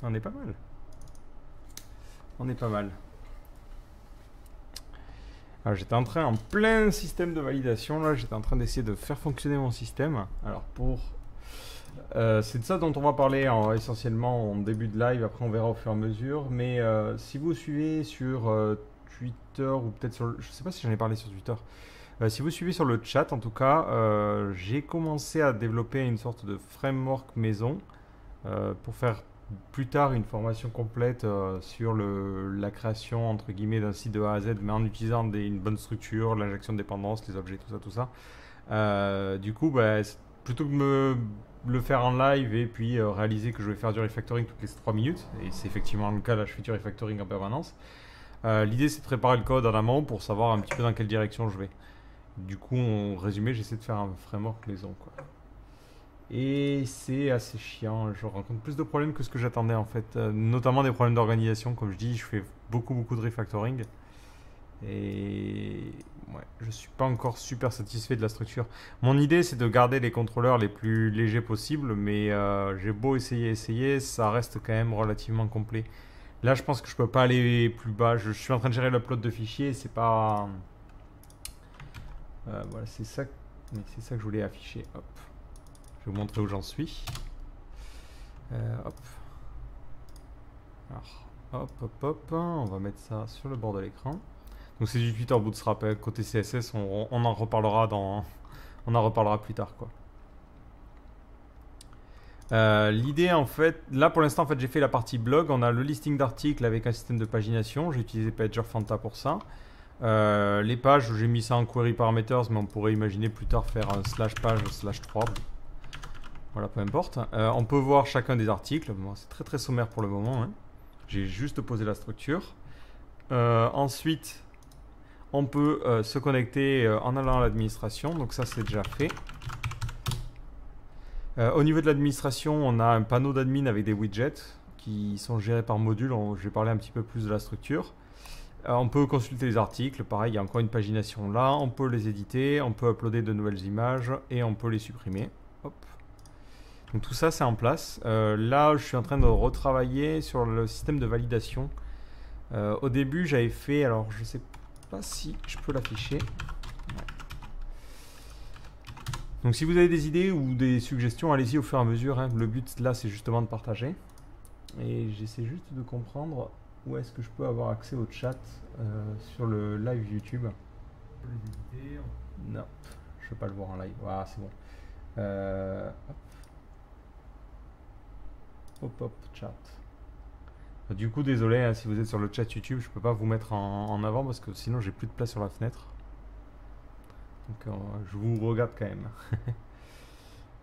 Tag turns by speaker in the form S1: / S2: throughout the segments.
S1: On est pas mal. On est pas mal. Alors j'étais en train, en plein système de validation, là, j'étais en train d'essayer de faire fonctionner mon système. Alors c'est de ça dont on va parler essentiellement en début de live, après on verra au fur et à mesure. Mais si vous suivez sur Twitter, ou peut-être sur... Je sais pas si j'en ai parlé sur Twitter. Si vous suivez sur le chat, en tout cas, j'ai commencé à développer une sorte de framework maison pour faire plus tard une formation complète sur la création entre guillemets d'un site de A à Z, mais en utilisant une bonne structure, l'injection de dépendance, les objets, tout ça. Du coup, bah, plutôt que de le faire en live et puis réaliser que je vais faire du refactoring toutes les 3 minutes, et c'est effectivement le cas, là je fais du refactoring en permanence, l'idée c'est de préparer le code en amont pour savoir un petit peu dans quelle direction je vais. Du coup, en résumé, j'essaie de faire un framework maison, quoi. Et c'est assez chiant, je rencontre plus de problèmes que ce que j'attendais en fait, notamment des problèmes d'organisation, comme je dis, je fais beaucoup de refactoring. Et ouais, je suis pas encore super satisfait de la structure. Mon idée c'est de garder les contrôleurs les plus légers possibles, mais j'ai beau essayer, ça reste quand même relativement complet. Là je pense que je peux pas aller plus bas, je suis en train de gérer l'upload de fichiers, c'est pas... voilà, c'est ça que je voulais afficher, hop. Je vais vous montrer où j'en suis. Hop. Alors, hop. On va mettre ça sur le bord de l'écran. Donc c'est du Twitter Bootstrap. Côté CSS, on en reparlera on en reparlera plus tard, quoi. L'idée en fait, là pour l'instant en fait j'ai fait la partie blog. On a le listing d'articles avec un système de pagination. J'ai utilisé PagerFanta pour ça. Les pages, j'ai mis ça en query parameters, mais on pourrait imaginer plus tard faire un /page/3. Voilà, peu importe. On peut voir chacun des articles. Bon, c'est très sommaire pour le moment, hein. J'ai juste posé la structure. Ensuite, on peut se connecter en allant à l'administration. Donc ça, c'est déjà fait. Au niveau de l'administration, on a un panneau d'admin avec des widgets qui sont gérés par module. Je vais parler un petit peu plus de la structure. On peut consulter les articles. Pareil, il y a encore une pagination là. On peut les éditer. On peut uploader de nouvelles images et on peut les supprimer. Hop. Donc tout ça c'est en place. Là je suis en train de retravailler sur le système de validation. Au début j'avais fait, alors je sais pas si je peux l'afficher. Ouais. Donc si vous avez des idées ou des suggestions, allez-y au fur et à mesure, hein. Le but là c'est justement de partager. Et j'essaie juste de comprendre où est-ce que je peux avoir accès au chat sur le live YouTube. Je peux les éditer. Non, je ne peux pas le voir en live. Voilà, c'est bon. Hop. Hop, chat. Du coup, désolé hein, si vous êtes sur le chat YouTube, je peux pas vous mettre en avant parce que sinon j'ai plus de place sur la fenêtre. Donc je vous regarde quand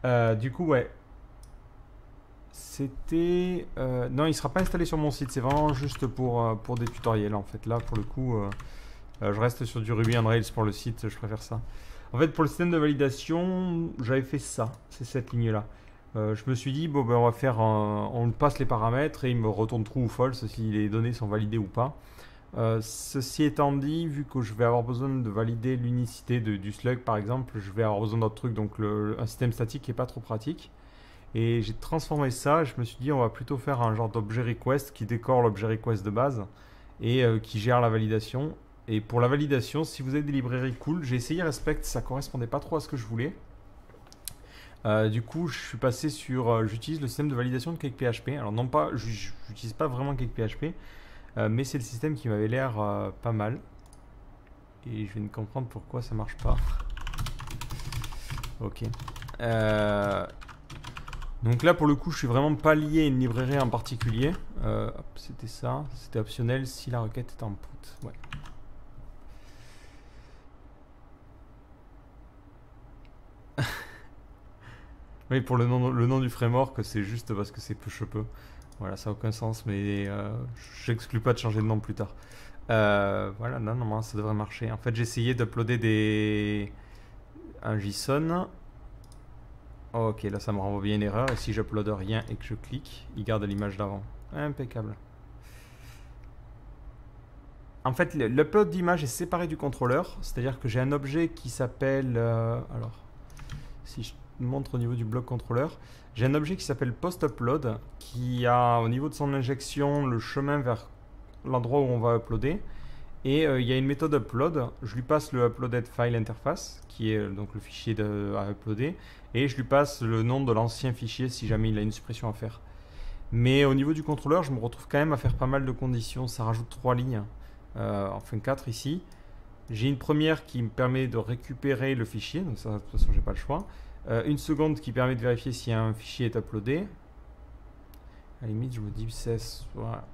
S1: même. Du coup, ouais. C'était... non, il sera pas installé sur mon site, c'est vraiment juste pour des tutoriels en fait. Là, pour le coup, je reste sur du Ruby on Rails pour le site, je préfère ça. En fait, pour le système de validation, j'avais fait ça, c'est cette ligne-là. Je me suis dit, bon, ben, on va faire on passe les paramètres et il me retourne true ou false si les données sont validées ou pas. Ceci étant dit, vu que je vais avoir besoin de valider l'unicité du slug par exemple, je vais avoir besoin d'autres trucs, donc un système statique qui n'est pas trop pratique. Et j'ai transformé ça, je me suis dit on va plutôt faire un genre d'objet request qui décore l'objet request de base et qui gère la validation. Et pour la validation, si vous avez des librairies cool, j'ai essayé Respect, ça correspondait pas trop à ce que je voulais. Du coup, je suis passé sur. J'utilise le système de validation de CakePHP. Alors, non pas, j'utilise pas vraiment CakePHP, mais c'est le système qui m'avait l'air pas mal. Et je viens de comprendre pourquoi ça marche pas. Ok. Donc là, pour le coup, je suis vraiment pas lié à une librairie en particulier. C'était ça. C'était optionnel si la requête est en put. Ouais. Oui, pour le nom du framework, c'est juste parce que c'est peu. Voilà, ça n'a aucun sens, mais j'exclus pas de changer de nom plus tard. Voilà, non, normalement ça devrait marcher. En fait, j'ai essayé d'uploader un JSON. Oh, ok, là ça me renvoie bien une erreur. Et si j'uploade rien et que je clique, il garde l'image d'avant. Impeccable. En fait, l'upload d'image est séparé du contrôleur. C'est-à-dire que j'ai un objet qui s'appelle... alors, si je montre au niveau du bloc contrôleur. J'ai un objet qui s'appelle post-upload qui a au niveau de son injection le chemin vers l'endroit où on va uploader. Et il y a une méthode upload. Je lui passe le uploaded file interface qui est donc le fichier à uploader. Et je lui passe le nom de l'ancien fichier si jamais il a une suppression à faire. Mais au niveau du contrôleur, je me retrouve quand même à faire pas mal de conditions. Ça rajoute 3 lignes, enfin 4 ici. J'ai une première qui me permet de récupérer le fichier, donc ça, de toute façon, j'ai pas le choix. Une seconde qui permet de vérifier si un fichier est uploadé. À la limite, je me dis cesse. Voilà.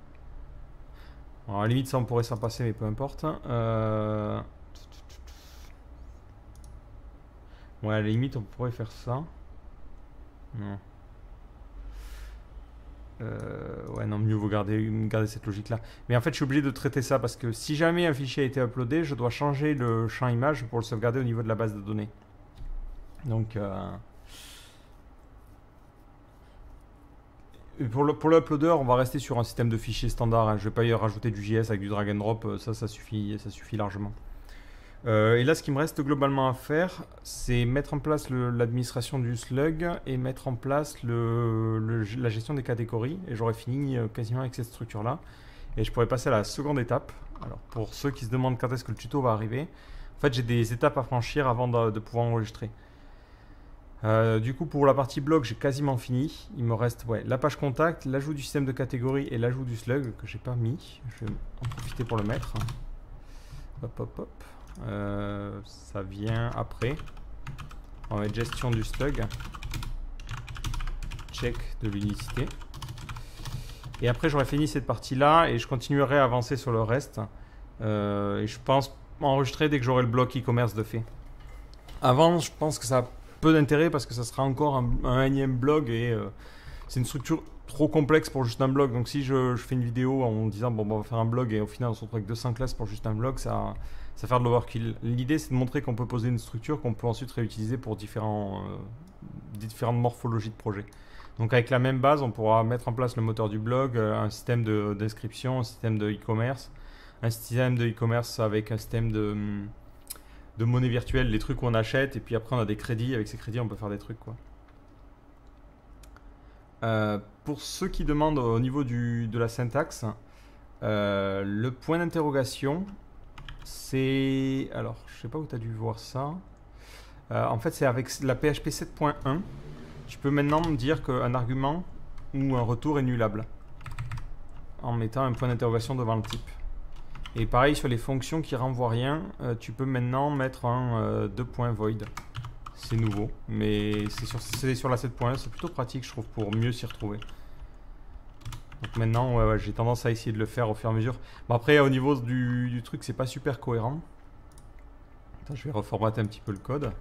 S1: Alors, à la limite, ça on pourrait s'en passer, mais peu importe. Ouais, à la limite, on pourrait faire ça. Non. Ouais, non, mieux vaut garder cette logique-là. Mais en fait, je suis obligé de traiter ça parce que si jamais un fichier a été uploadé, je dois changer le champ image pour le sauvegarder au niveau de la base de données. Donc, pour l'uploader, on va rester sur un système de fichiers standard. Hein. Je ne vais pas y rajouter du JS avec du drag and drop. Ça suffit largement. Et là, ce qui me reste globalement à faire, c'est mettre en place l'administration du slug et mettre en place la gestion des catégories. Et j'aurais fini quasiment avec cette structure-là. Et je pourrais passer à la seconde étape. Alors, pour ceux qui se demandent quand est-ce que le tuto va arriver, en fait, j'ai des étapes à franchir avant de pouvoir enregistrer. Du coup, pour la partie blog, j'ai quasiment fini. Il me reste la page contact, l'ajout du système de catégorie et l'ajout du slug que j'ai pas mis. Je vais en profiter pour le mettre. Hop, hop, hop. Ça vient après. On va mettre gestion du slug, check de l'unicité. Et après, j'aurai fini cette partie-là et je continuerai à avancer sur le reste. Et je pense enregistrer dès que j'aurai le bloc e-commerce de fait. Avant, je pense que ça a peu d'intérêt parce que ça sera encore un énième blog et c'est une structure trop complexe pour juste un blog. Donc si je fais une vidéo en disant bon, on va faire un blog et au final on se retrouve avec 200 classes pour juste un blog, ça fait de l'overkill. L'idée c'est de montrer qu'on peut poser une structure qu'on peut ensuite réutiliser pour différentes morphologies de projets. Donc avec la même base, on pourra mettre en place le moteur du blog, un système d'inscription, un système de e-commerce, un système de e-commerce avec un système de monnaie virtuelle, les trucs qu'on achète, et puis après on a des crédits, avec ces crédits on peut faire des trucs quoi. Pour ceux qui demandent au niveau de la syntaxe, le point d'interrogation, c'est... Alors, je sais pas où tu as dû voir ça. En fait, c'est avec la PHP 7.1. Tu peux maintenant me dire qu'un argument ou un retour est nullable en mettant un point d'interrogation devant le type. Et pareil sur les fonctions qui renvoient rien, tu peux maintenant mettre un 2.void. C'est nouveau, mais c'est sur la 7.1, c'est plutôt pratique je trouve pour mieux s'y retrouver. Donc maintenant j'ai tendance à essayer de le faire au fur et à mesure. Bon, après au niveau du truc c'est pas super cohérent. Attends, je vais reformater un petit peu le code.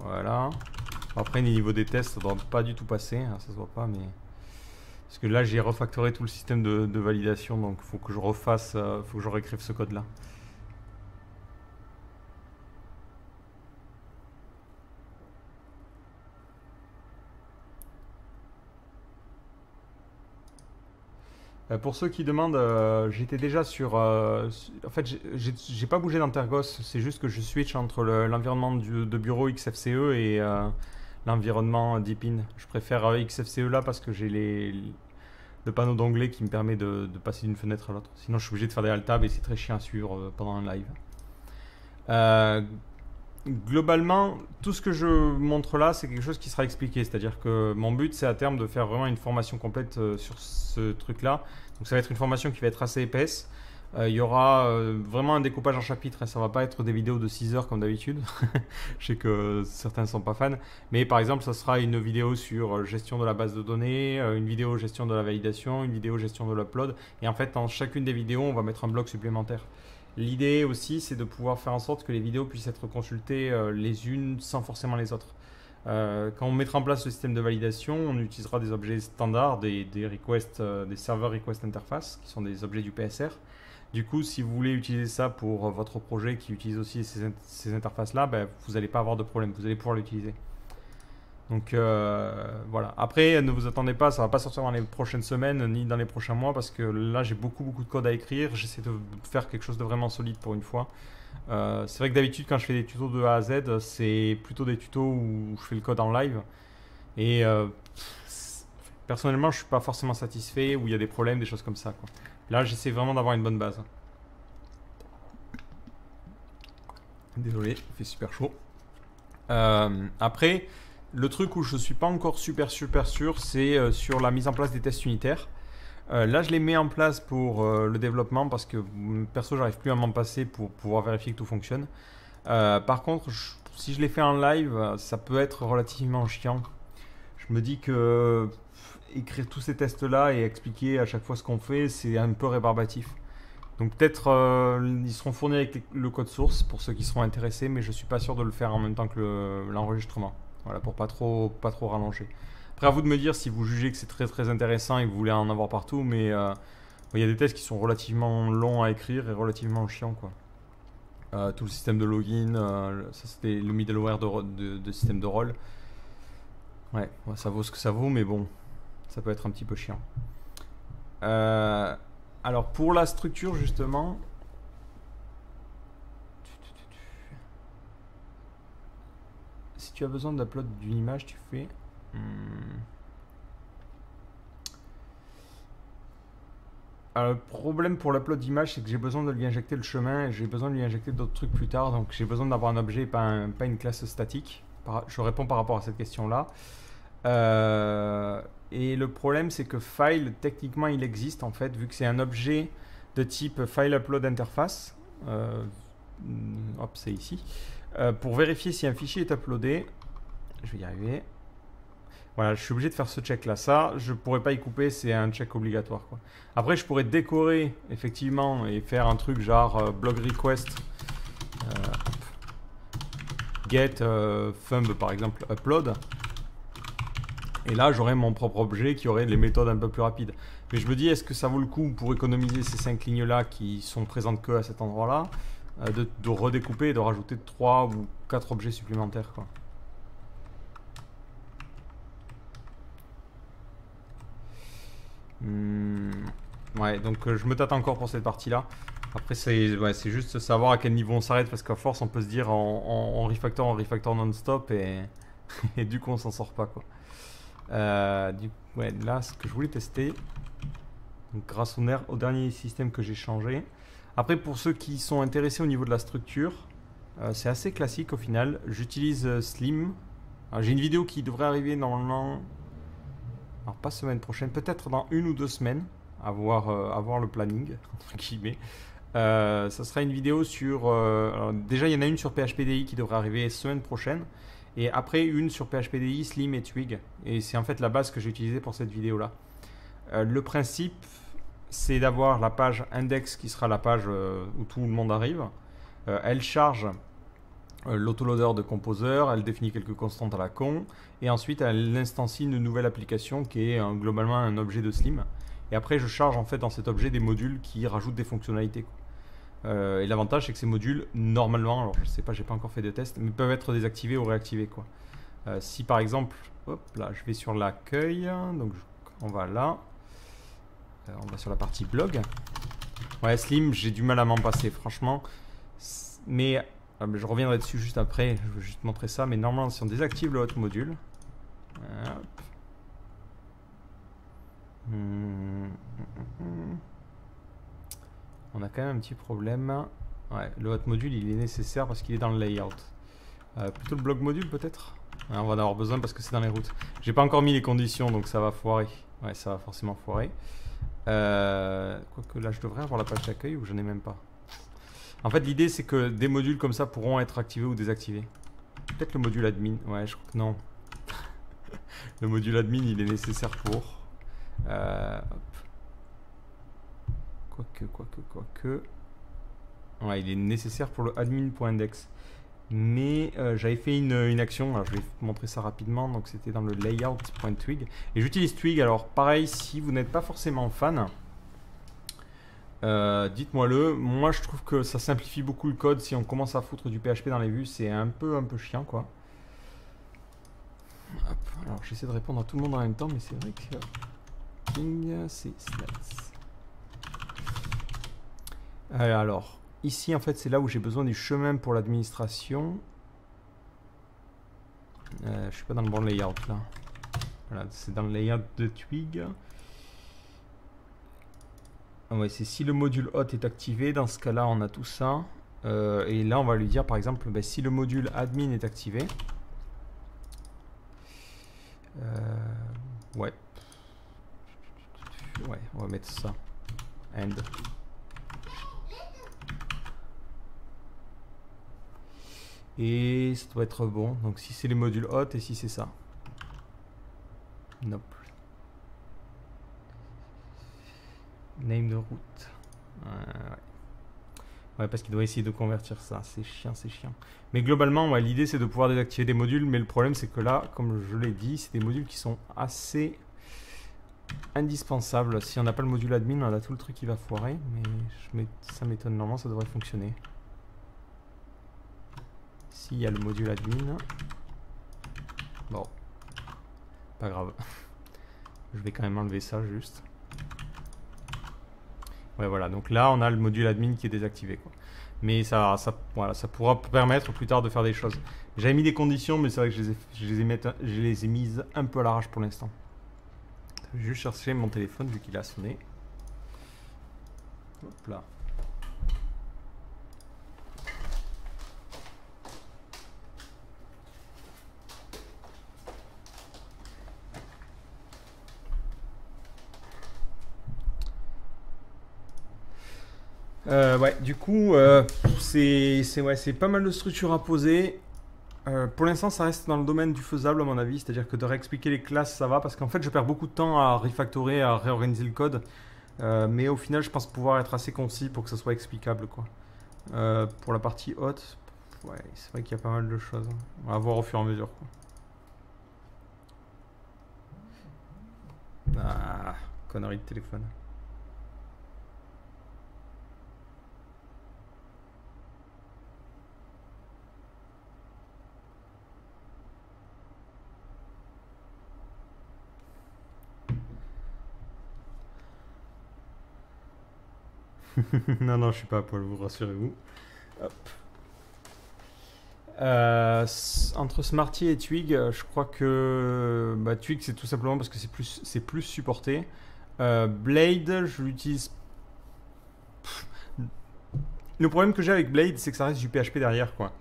S1: Voilà. Après, au niveau des tests, ça ne doit pas du tout passer. Alors, ça se voit pas, mais... Parce que là, j'ai refactoré tout le système de validation, donc il faut que je refasse, faut que je réécrive ce code-là. Pour ceux qui demandent, j'étais déjà sur... en fait, j'ai pas bougé d'Antergos, c'est juste que je switch entre l'environnement de bureau XFCE et l'environnement Deepin. Je préfère XFCE là parce que j'ai le panneau d'onglet qui me permet de passer d'une fenêtre à l'autre. Sinon, je suis obligé de faire des alt-tab et c'est très chiant à suivre pendant un live. Globalement, tout ce que je montre là, c'est quelque chose qui sera expliqué. C'est-à-dire que mon but, c'est à terme de faire vraiment une formation complète sur ce truc-là. Donc ça va être une formation qui va être assez épaisse. Il y aura vraiment un découpage en chapitres. Hein. Ça va pas être des vidéos de 6 heures comme d'habitude. Je sais que certains ne sont pas fans. Mais par exemple, ça sera une vidéo sur gestion de la base de données, une vidéo gestion de la validation, une vidéo gestion de l'upload. Et en fait, dans chacune des vidéos, on va mettre un bloc supplémentaire. L'idée aussi, c'est de pouvoir faire en sorte que les vidéos puissent être consultées les unes sans forcément les autres. Quand on mettra en place le système de validation, on utilisera des objets standards, des requests, des serveurs request interface, qui sont des objets du PSR. Du coup, si vous voulez utiliser ça pour votre projet qui utilise aussi ces interfaces-là, ben, vous n'allez pas avoir de problème, vous allez pouvoir l'utiliser. Donc voilà. Après, ne vous attendez pas, ça va pas sortir dans les prochaines semaines ni dans les prochains mois parce que là j'ai beaucoup de code à écrire. J'essaie de faire quelque chose de vraiment solide pour une fois. C'est vrai que d'habitude quand je fais des tutos de A à Z, c'est plutôt des tutos où je fais le code en live. Et personnellement, je suis pas forcément satisfait, où il y a des problèmes, des choses comme ça, quoi. Là, j'essaie vraiment d'avoir une bonne base. Désolé, il fait super chaud. Après, le truc où je suis pas encore super sûr, c'est sur la mise en place des tests unitaires. Là, je les mets en place pour le développement parce que perso, j'arrive plus à m'en passer pour pouvoir vérifier que tout fonctionne. Par contre, si je les fais en live, ça peut être relativement chiant. Je me dis que écrire tous ces tests-là et expliquer à chaque fois ce qu'on fait, c'est un peu rébarbatif. Donc peut-être ils seront fournis avec le code source pour ceux qui seront intéressés, mais je suis pas sûr de le faire en même temps que l'enregistrement. Voilà, pour pas trop rallonger. Après, à vous de me dire si vous jugez que c'est très intéressant et que vous voulez en avoir partout, mais il y a des tests qui sont relativement longs à écrire et relativement chiants, quoi. Tout le système de login, ça c'était le middleware de système de rôle. Ouais, ça vaut ce que ça vaut, mais bon, ça peut être un petit peu chiant. Alors pour la structure justement, si tu as besoin d'upload d'une image, tu fais... Alors, le problème pour l'upload d'image, c'est que j'ai besoin de lui injecter le chemin et j'ai besoin de lui injecter d'autres trucs plus tard, donc j'ai besoin d'avoir un objet et pas une classe statique. Je réponds par rapport à cette question-là. Et le problème, c'est que file, techniquement, il existe en fait, vu que c'est un objet de type file upload interface. Hop, c'est ici. Pour vérifier si un fichier est uploadé, je vais y arriver. Voilà, je suis obligé de faire ce check là. Ça, je pourrais pas y couper, c'est un check obligatoire, quoi. Après, je pourrais décorer effectivement et faire un truc genre blog request get thumb par exemple upload. Et là, j'aurais mon propre objet qui aurait les méthodes un peu plus rapides. Mais je me dis, est-ce que ça vaut le coup pour économiser ces 5 lignes-là qui sont présentes que à cet endroit-là, de redécouper et de rajouter 3 ou 4 objets supplémentaires, quoi. Ouais, donc je me tâte encore pour cette partie-là. Après, c'est juste savoir à quel niveau on s'arrête, parce qu'à force, on peut se dire on refactor non-stop et, et du coup, on s'en sort pas, quoi. Ouais, là, ce que je voulais tester, donc, grâce au dernier système que j'ai changé. Après, pour ceux qui sont intéressés au niveau de la structure, c'est assez classique au final. J'utilise Slim. J'ai une vidéo qui devrait arriver normalement, alors pas semaine prochaine, peut-être dans 1 ou 2 semaines, à voir le planning, entre guillemets. Ça sera une vidéo sur... alors déjà, il y en a une sur PHPDI qui devrait arriver semaine prochaine. Et après, une sur PHPDI, Slim et Twig. Et c'est en fait la base que j'ai utilisée pour cette vidéo-là. Le principe, c'est d'avoir la page index qui sera la page où tout le monde arrive. Elle charge l'autoloader de Composer, elle définit quelques constantes à la con. Et ensuite, elle instancie une nouvelle application qui est globalement un objet de Slim. Et après, je charge en fait dans cet objet des modules qui rajoutent des fonctionnalités, quoi. Et l'avantage, c'est que ces modules, normalement, alors je sais pas, j'ai pas encore fait de test, mais peuvent être désactivés ou réactivés, quoi. Si par exemple, hop là, je vais sur l'accueil, donc on va là, on va sur la partie blog. Ouais, Slim, j'ai du mal à m'en passer, franchement. Mais je reviendrai dessus juste après, je veux juste montrer ça. Mais normalement, si on désactive le hot module, hop. On a quand même un petit problème. Ouais, le hot module il est nécessaire parce qu'il est dans le layout. Plutôt le blog module peut-être. Ouais, on va en avoir besoin parce que c'est dans les routes. J'ai pas encore mis les conditions donc ça va foirer. Ouais, ça va forcément foirer. Quoique là je devrais avoir la page d'accueil ou je n'ai même pas. En fait l'idée c'est que des modules comme ça pourront être activés ou désactivés. Peut-être le module admin. Ouais, je crois que non. Le module admin il est nécessaire pour. Hop. Quoique. Ouais, il est nécessaire pour le admin.index. Mais j'avais fait une action, alors je vais vous montrer ça rapidement. Donc c'était dans le layout.twig. Et j'utilise Twig. Alors pareil, si vous n'êtes pas forcément fan, dites-moi le. Moi je trouve que ça simplifie beaucoup le code. Si on commence à foutre du PHP dans les vues, c'est un peu chiant, quoi. Hop. Alors j'essaie de répondre à tout le monde en même temps, mais c'est vrai que King c'est Snacks. Alors ici en fait c'est là où j'ai besoin du chemin pour l'administration. Je suis pas dans le bon layout là. Voilà, c'est dans le layout de Twig. Ah ouais, c'est si le module hot est activé, dans ce cas-là on a tout ça. Et là on va lui dire par exemple ben, si le module admin est activé. Ouais. Ouais, on va mettre ça. End. Et ça doit être bon. Donc si c'est les modules hot et si c'est ça. Nope. Name de route. Ouais, parce qu'il doit essayer de convertir ça. C'est chiant, c'est chiant. Mais globalement, ouais, l'idée c'est de pouvoir désactiver des modules. Mais le problème c'est que là, comme je l'ai dit, c'est des modules qui sont assez indispensables. Si on n'a pas le module admin, on a tout le truc qui va foirer. Mais ça m'étonne, normalement ça devrait fonctionner. S'il y a le module admin. Bon. Pas grave. Je vais quand même enlever ça juste. Ouais, voilà. Donc là, on a le module admin qui est désactivé, quoi. Mais voilà, ça pourra permettre plus tard de faire des choses. J'avais mis des conditions, mais c'est vrai que je les ai mises un peu à l'arrache pour l'instant. Je vais juste chercher mon téléphone vu qu'il a sonné. Hop là. Ouais, du coup, c'est pas mal de structures à poser. Pour l'instant, ça reste dans le domaine du faisable, à mon avis. C'est-à-dire que de réexpliquer les classes, ça va. Parce qu'en fait, je perds beaucoup de temps à refactorer, à réorganiser le code. Mais au final, je pense pouvoir être assez concis pour que ça soit explicable, quoi. Pour la partie haute, ouais, c'est vrai qu'il y a pas mal de choses. On va voir au fur et à mesure, quoi. Ah, connerie de téléphone. Non, non, je suis pas à poil, vous rassurez-vous. Hop. Entre Smarty et Twig, je crois que Twig c'est tout simplement parce que c'est plus supporté. Blade, je l'utilise. Le problème que j'ai avec Blade, c'est que ça reste du PHP derrière, quoi.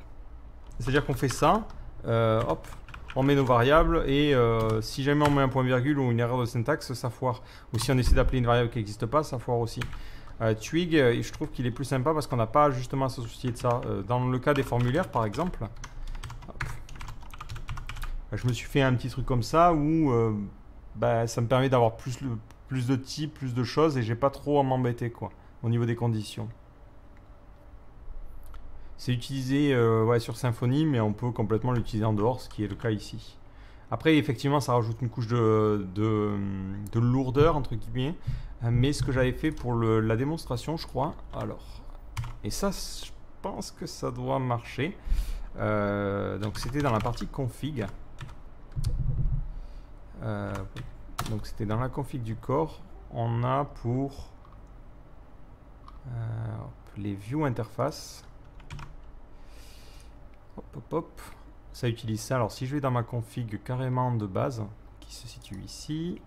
S1: C'est-à-dire qu'on fait ça, hop, on met nos variables et si jamais on met un point virgule ou une erreur de syntaxe, ça foire. Ou si on essaie d'appeler une variable qui n'existe pas, ça foire aussi. Twig, je trouve qu'il est plus sympa parce qu'on n'a pas justement à se soucier de ça. Dans le cas des formulaires, par exemple, hop, je me suis fait un petit truc comme ça où ça me permet d'avoir plus de types, plus de choses et j'ai pas trop à m'embêter, quoi, au niveau des conditions. C'est utilisé ouais, sur Symfony, mais on peut complètement l'utiliser en dehors, ce qui est le cas ici. Après, effectivement, ça rajoute une couche de lourdeur, entre guillemets. Mais ce que j'avais fait pour la démonstration, je crois. Alors, et ça, je pense que ça doit marcher. Donc, c'était dans la partie config. Donc, c'était dans la config du corps. On a pour les view interface. Hop, hop, hop. Ça utilise ça. Alors, si je vais dans ma config carrément de base, qui se situe ici,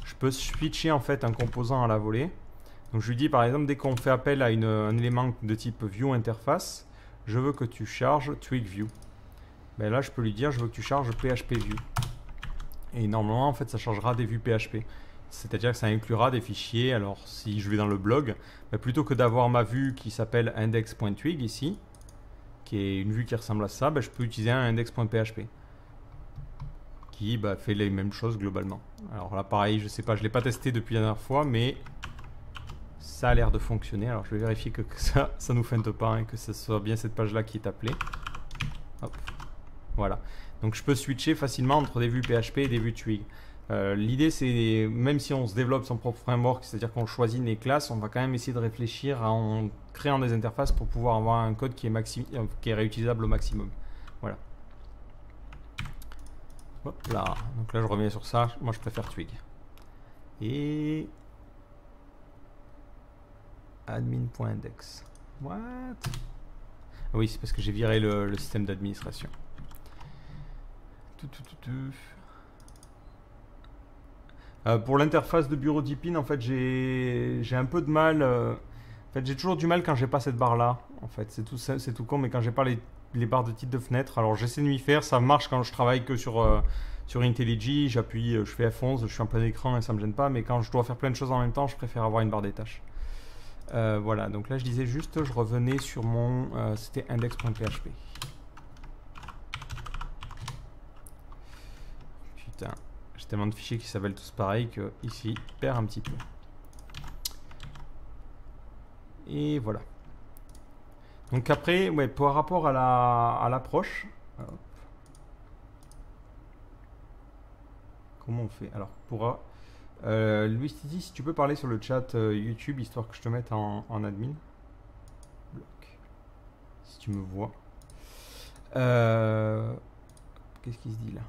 S1: je peux switcher en fait un composant à la volée. Donc, je lui dis par exemple, dès qu'on fait appel à un élément de type view interface, je veux que tu charges Twig View. Ben là, je peux lui dire, je veux que tu charges PHP View. Et normalement, en fait, ça chargera des vues PHP. C'est-à-dire que ça inclura des fichiers. Alors, si je vais dans le blog, ben, plutôt que d'avoir ma vue qui s'appelle index.twig ici, qui est une vue qui ressemble à ça, je peux utiliser un index.php qui fait les mêmes choses globalement. Alors là pareil, je sais pas, je l'ai pas testé depuis la dernière fois, mais ça a l'air de fonctionner. Alors je vais vérifier que ça nous feinte pas et que ce soit bien cette page là qui est appelée. Hop. Voilà, donc je peux switcher facilement entre des vues PHP et des vues Twig. L'idée c'est, même si on se développe son propre framework, c'est à dire qu'on choisit les classes, on va quand même essayer de réfléchir en créant des interfaces pour pouvoir avoir un code qui est réutilisable au maximum. Voilà. Hop là. Donc là, je reviens sur ça. Moi, je préfère Twig. Et admin.index. What? Ah oui, c'est parce que j'ai viré le système d'administration. Pour l'interface de bureau Deepin, en fait, j'ai un peu de mal. En fait, j'ai toujours du mal quand j'ai pas cette barre là. En fait, c'est tout con, mais quand j'ai pas les barres de titre de fenêtre, alors j'essaie de m'y faire. Ça marche quand je travaille que sur IntelliJ. J'appuie, je fais F11, je suis en plein écran et ça me gêne pas. Mais quand je dois faire plein de choses en même temps, je préfère avoir une barre des tâches. Voilà, donc là je disais juste, je revenais sur mon. C'était index.php. Putain. J'ai tellement de fichiers qui s'appellent tous pareil que ici, je perds un petit peu. Et voilà. Donc après, ouais, par rapport à l'approche, comment on fait? Alors, pour Louis Titi, si tu peux parler sur le chat YouTube, histoire que je te mette en admin. Bloc. Si tu me vois. Qu'est-ce qui se dit là?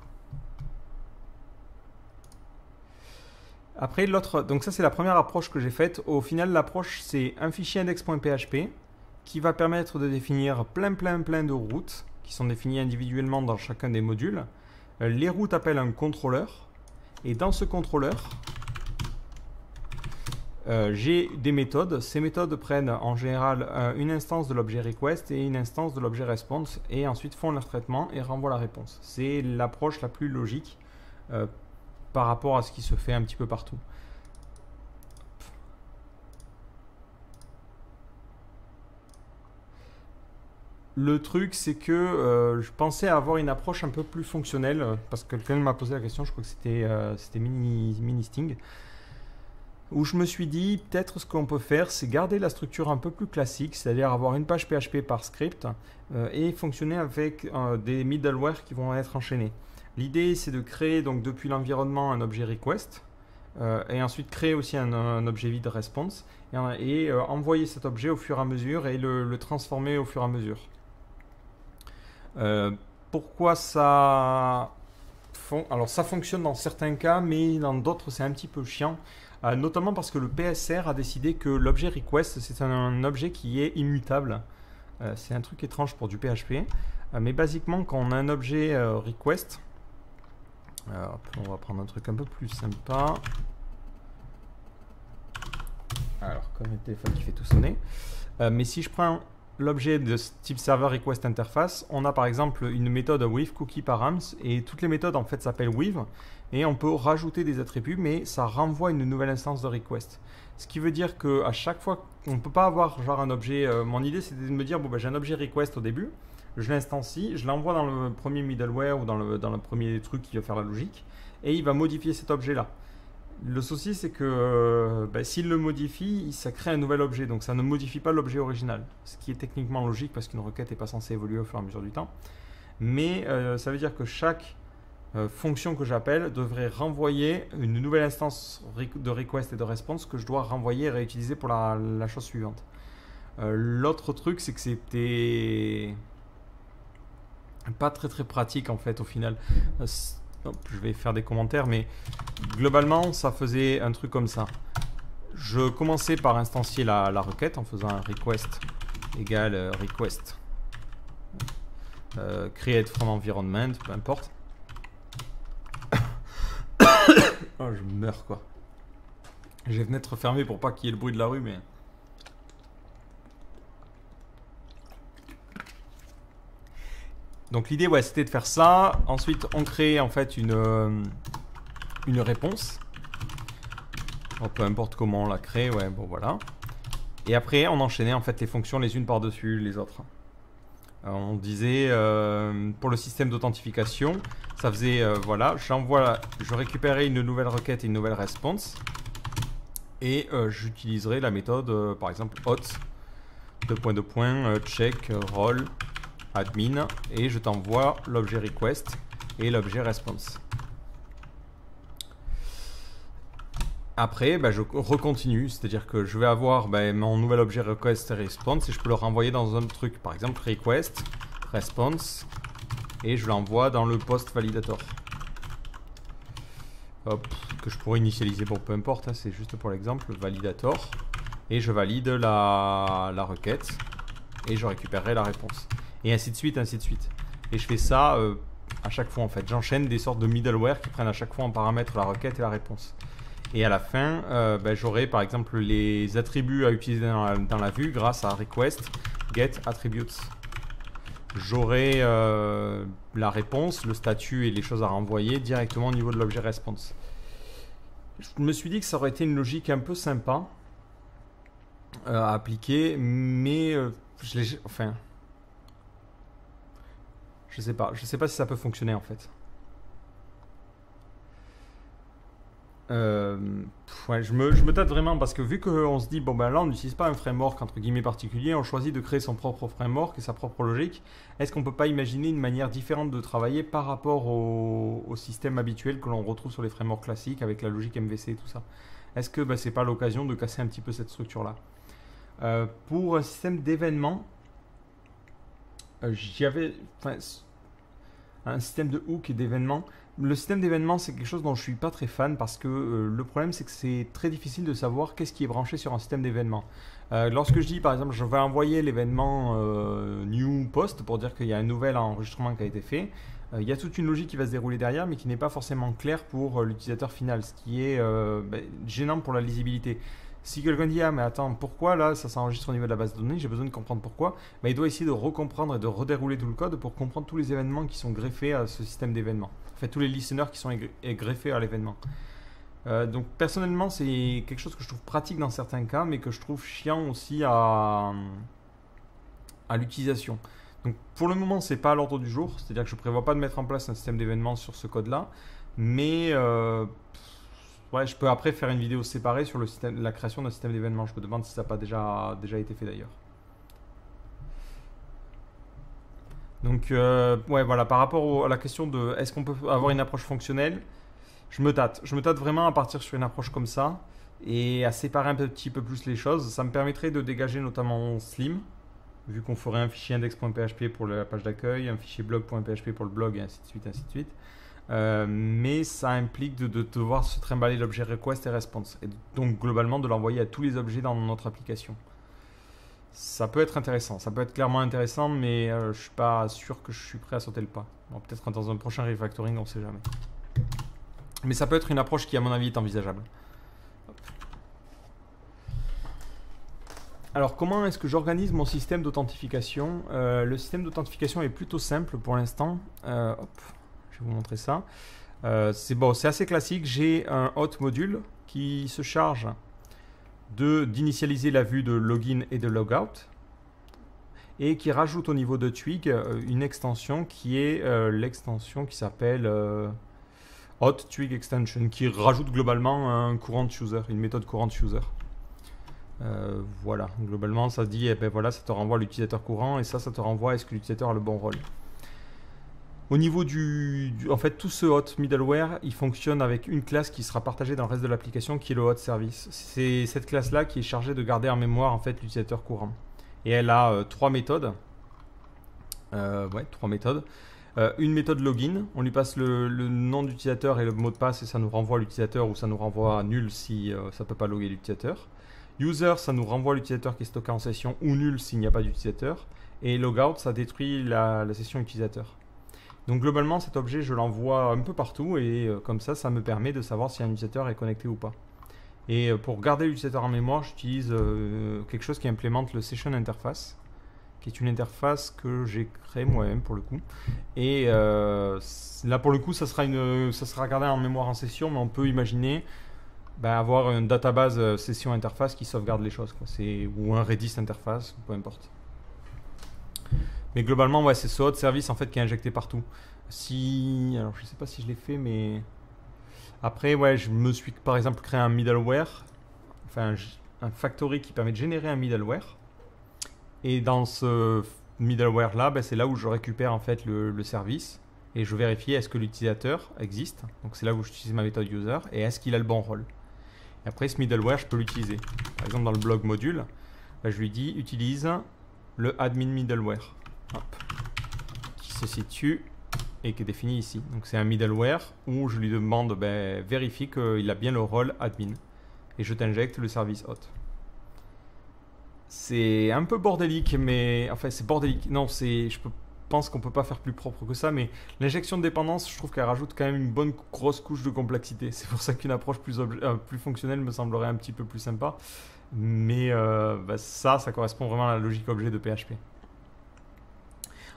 S1: Après l'autre, donc ça c'est la première approche que j'ai faite. Au final, l'approche c'est un fichier index.php qui va permettre de définir plein de routes qui sont définies individuellement dans chacun des modules. Les routes appellent un contrôleur et dans ce contrôleur, j'ai des méthodes. Ces méthodes prennent en général une instance de l'objet request et une instance de l'objet response et ensuite font leur traitement et renvoient la réponse. C'est l'approche la plus logique par rapport à ce qui se fait un petit peu partout. Le truc, c'est que je pensais avoir une approche un peu plus fonctionnelle, parce que quelqu'un m'a posé la question, je crois que c'était Ministing, où je me suis dit, peut-être ce qu'on peut faire, c'est garder la structure un peu plus classique, c'est-à-dire avoir une page PHP par script, et fonctionner avec des middleware qui vont être enchaînés. L'idée, c'est de créer donc depuis l'environnement un objet request et ensuite créer aussi un objet vide response et envoyer cet objet au fur et à mesure et le transformer au fur et à mesure. Pourquoi ça alors ça fonctionne dans certains cas, mais dans d'autres c'est un petit peu chiant, notamment parce que le PSR a décidé que l'objet request c'est un objet qui est immutable. C'est un truc étrange pour du PHP, mais basiquement quand on a un objet request, on va prendre un truc un peu plus sympa. Alors, comme le téléphone qui fait tout sonner. Mais si je prends l'objet de type server request interface, on a par exemple une méthode with cookie params et toutes les méthodes en fait s'appellent with et on peut rajouter des attributs, mais ça renvoie une nouvelle instance de request. Ce qui veut dire que à chaque fois, on ne peut pas avoir genre un objet. Mon idée c'était de me dire bon ben j'ai un objet request au début. Je l'instancie, je l'envoie dans le premier middleware ou dans le premier truc qui va faire la logique et il va modifier cet objet-là. Le souci, c'est que s'il le modifie, ça crée un nouvel objet, donc ça ne modifie pas l'objet original. Ce qui est techniquement logique parce qu'une requête n'est pas censée évoluer au fur et à mesure du temps. Mais ça veut dire que chaque fonction que j'appelle devrait renvoyer une nouvelle instance de request et de response que je dois renvoyer et réutiliser pour la chose suivante. L'autre truc, c'est que c'était pas très pratique en fait au final. Je vais faire des commentaires, mais globalement ça faisait un truc comme ça. Je commençais par instancier la requête en faisant un request égale request create from environment, peu importe. Oh, je meurs quoi. J'ai les fenêtres fermées pour pas qu'il y ait le bruit de la rue, mais donc l'idée, ouais, c'était de faire ça. Ensuite, on crée en fait une réponse. Bon, peu importe comment on la crée, ouais, bon voilà. Et après, on enchaînait en fait les fonctions les unes par-dessus les autres. On disait pour le système d'authentification, ça faisait voilà, je récupérais une nouvelle requête et une nouvelle response, et j'utiliserai la méthode par exemple hot check roll admin et je t'envoie l'objet request et l'objet response. Après, je recontinue, c'est-à-dire que je vais avoir mon nouvel objet request et response et je peux le renvoyer dans un autre truc, par exemple request, response, et je l'envoie dans le post validator. hop, que je pourrais initialiser pour peu importe, hein, c'est juste pour l'exemple, validator, et je valide la requête, et je récupérerai la réponse. Et ainsi de suite, ainsi de suite. Et je fais ça à chaque fois en fait. J'enchaîne des sortes de middleware qui prennent à chaque fois en paramètre la requête et la réponse. Et à la fin, j'aurai par exemple les attributs à utiliser dans la vue grâce à request get attributes. J'aurai la réponse, le statut et les choses à renvoyer directement au niveau de l'objet response. Je me suis dit que ça aurait été une logique un peu sympa à appliquer, mais je sais pas si ça peut fonctionner en fait. Ouais, je me tâte vraiment parce que vu qu'on se dit bon ben là on n'utilise pas un framework entre guillemets particulier, on choisit de créer son propre framework et sa propre logique, est-ce qu'on peut pas imaginer une manière différente de travailler par rapport au système habituel que l'on retrouve sur les frameworks classiques avec la logique MVC et tout ça? Est-ce que c'est pas l'occasion de casser un petit peu cette structure là? Pour un système d'événements, j'avais un système de hook et d'événements. Le système d'événements, c'est quelque chose dont je suis pas très fan parce que le problème, c'est que c'est très difficile de savoir qu'est-ce qui est branché sur un système d'événements. Lorsque je dis, par exemple, je vais envoyer l'événement new post pour dire qu'il y a un nouvel enregistrement qui a été fait, il y a toute une logique qui va se dérouler derrière, mais qui n'est pas forcément claire pour l'utilisateur final, ce qui est gênant pour la lisibilité. Si quelqu'un dit « Ah mais attends, pourquoi là ça s'enregistre au niveau de la base de données, j'ai besoin de comprendre pourquoi », il doit essayer de recomprendre et de redérouler tout le code pour comprendre tous les événements qui sont greffés à ce système d'événements. En fait, tous les listeners qui sont greffés à l'événement. Donc personnellement, c'est quelque chose que je trouve pratique dans certains cas, mais que je trouve chiant aussi à l'utilisation. Donc pour le moment, c'est pas à l'ordre du jour, c'est-à-dire que je prévois pas de mettre en place un système d'événements sur ce code-là, mais ouais, je peux après faire une vidéo séparée sur la création d'un système d'événements. Je me demande si ça n'a pas déjà été fait d'ailleurs. Donc, ouais, voilà, par rapport à la question de est-ce qu'on peut avoir une approche fonctionnelle, je me tâte. Je me tâte vraiment à partir sur une approche comme ça et à séparer un petit peu plus les choses. Ça me permettrait de dégager notamment Slim, vu qu'on ferait un fichier index.php pour la page d'accueil, un fichier blog.php pour le blog, et ainsi de suite, ainsi de suite. Mais ça implique de devoir se trimballer l'objet request et response, et donc globalement de l'envoyer à tous les objets dans notre application. Ça peut être intéressant, ça peut être clairement intéressant, mais je suis pas sûr que je suis prêt à sauter le pas. Bon, peut-être dans un prochain refactoring, on sait jamais. Mais ça peut être une approche qui, à mon avis, est envisageable. Hop. Alors, comment est-ce que j'organise mon système d'authentification? Le système d'authentification est plutôt simple pour l'instant. Hop. Je vais vous montrer ça. C'est assez classique. J'ai un hot module qui se charge d'initialiser la vue de login et de logout et qui rajoute au niveau de Twig une extension qui est l'extension qui s'appelle hot Twig extension, qui rajoute globalement un current user, une méthode current user. Voilà, globalement ça dit voilà, ça te renvoie à l'utilisateur courant et ça te renvoie à est-ce que l'utilisateur a le bon rôle. Au niveau en fait, tout ce hot middleware, il fonctionne avec une classe qui sera partagée dans le reste de l'application, qui est le hot service. C'est cette classe-là qui est chargée de garder en mémoire en fait l'utilisateur courant. Et elle a trois méthodes. Trois méthodes. Une méthode login, on lui passe le nom d'utilisateur et le mot de passe et ça nous renvoie à l'utilisateur ou ça nous renvoie à nul si ça ne peut pas loguer l'utilisateur. User, ça nous renvoie à l'utilisateur qui est stocké en session ou nul s'il n'y a pas d'utilisateur. Et logout, ça détruit la session utilisateur. Donc globalement, cet objet, je l'envoie un peu partout et comme ça, ça me permet de savoir si un utilisateur est connecté ou pas. Et pour garder l'utilisateur en mémoire, j'utilise quelque chose qui implémente le Session Interface, qui est une interface que j'ai créée moi-même pour le coup. Et là, pour le coup, ça sera gardé en mémoire en session, mais on peut imaginer avoir une database session interface qui sauvegarde les choses, quoi. Ou un Redis interface, peu importe. Mais globalement, ouais, c'est ce hot service en fait qui est injecté partout. Alors je sais pas si je l'ai fait, mais après, ouais, je me suis par exemple créé un middleware, enfin un factory qui permet de générer un middleware. Et dans ce middleware là, c'est là où je récupère en fait le service et je vérifie est-ce que l'utilisateur existe. Donc c'est là où j'utilise ma méthode user et est-ce qu'il a le bon rôle. Et après ce middleware, je peux l'utiliser. Par exemple dans le blog module, je lui dis utilise le admin middleware. Hop. Qui se situe et qui est défini ici. Donc c'est un middleware où je lui demande vérifie qu'il a bien le rôle admin et je t'injecte le service hôte. C'est un peu bordélique, mais enfin c'est bordélique. Non, pense qu'on peut pas faire plus propre que ça, mais l'injection de dépendance, je trouve qu'elle rajoute quand même une bonne grosse couche de complexité. C'est pour ça qu'une approche plus fonctionnelle me semblerait un petit peu plus sympa. Mais ça correspond vraiment à la logique objet de PHP.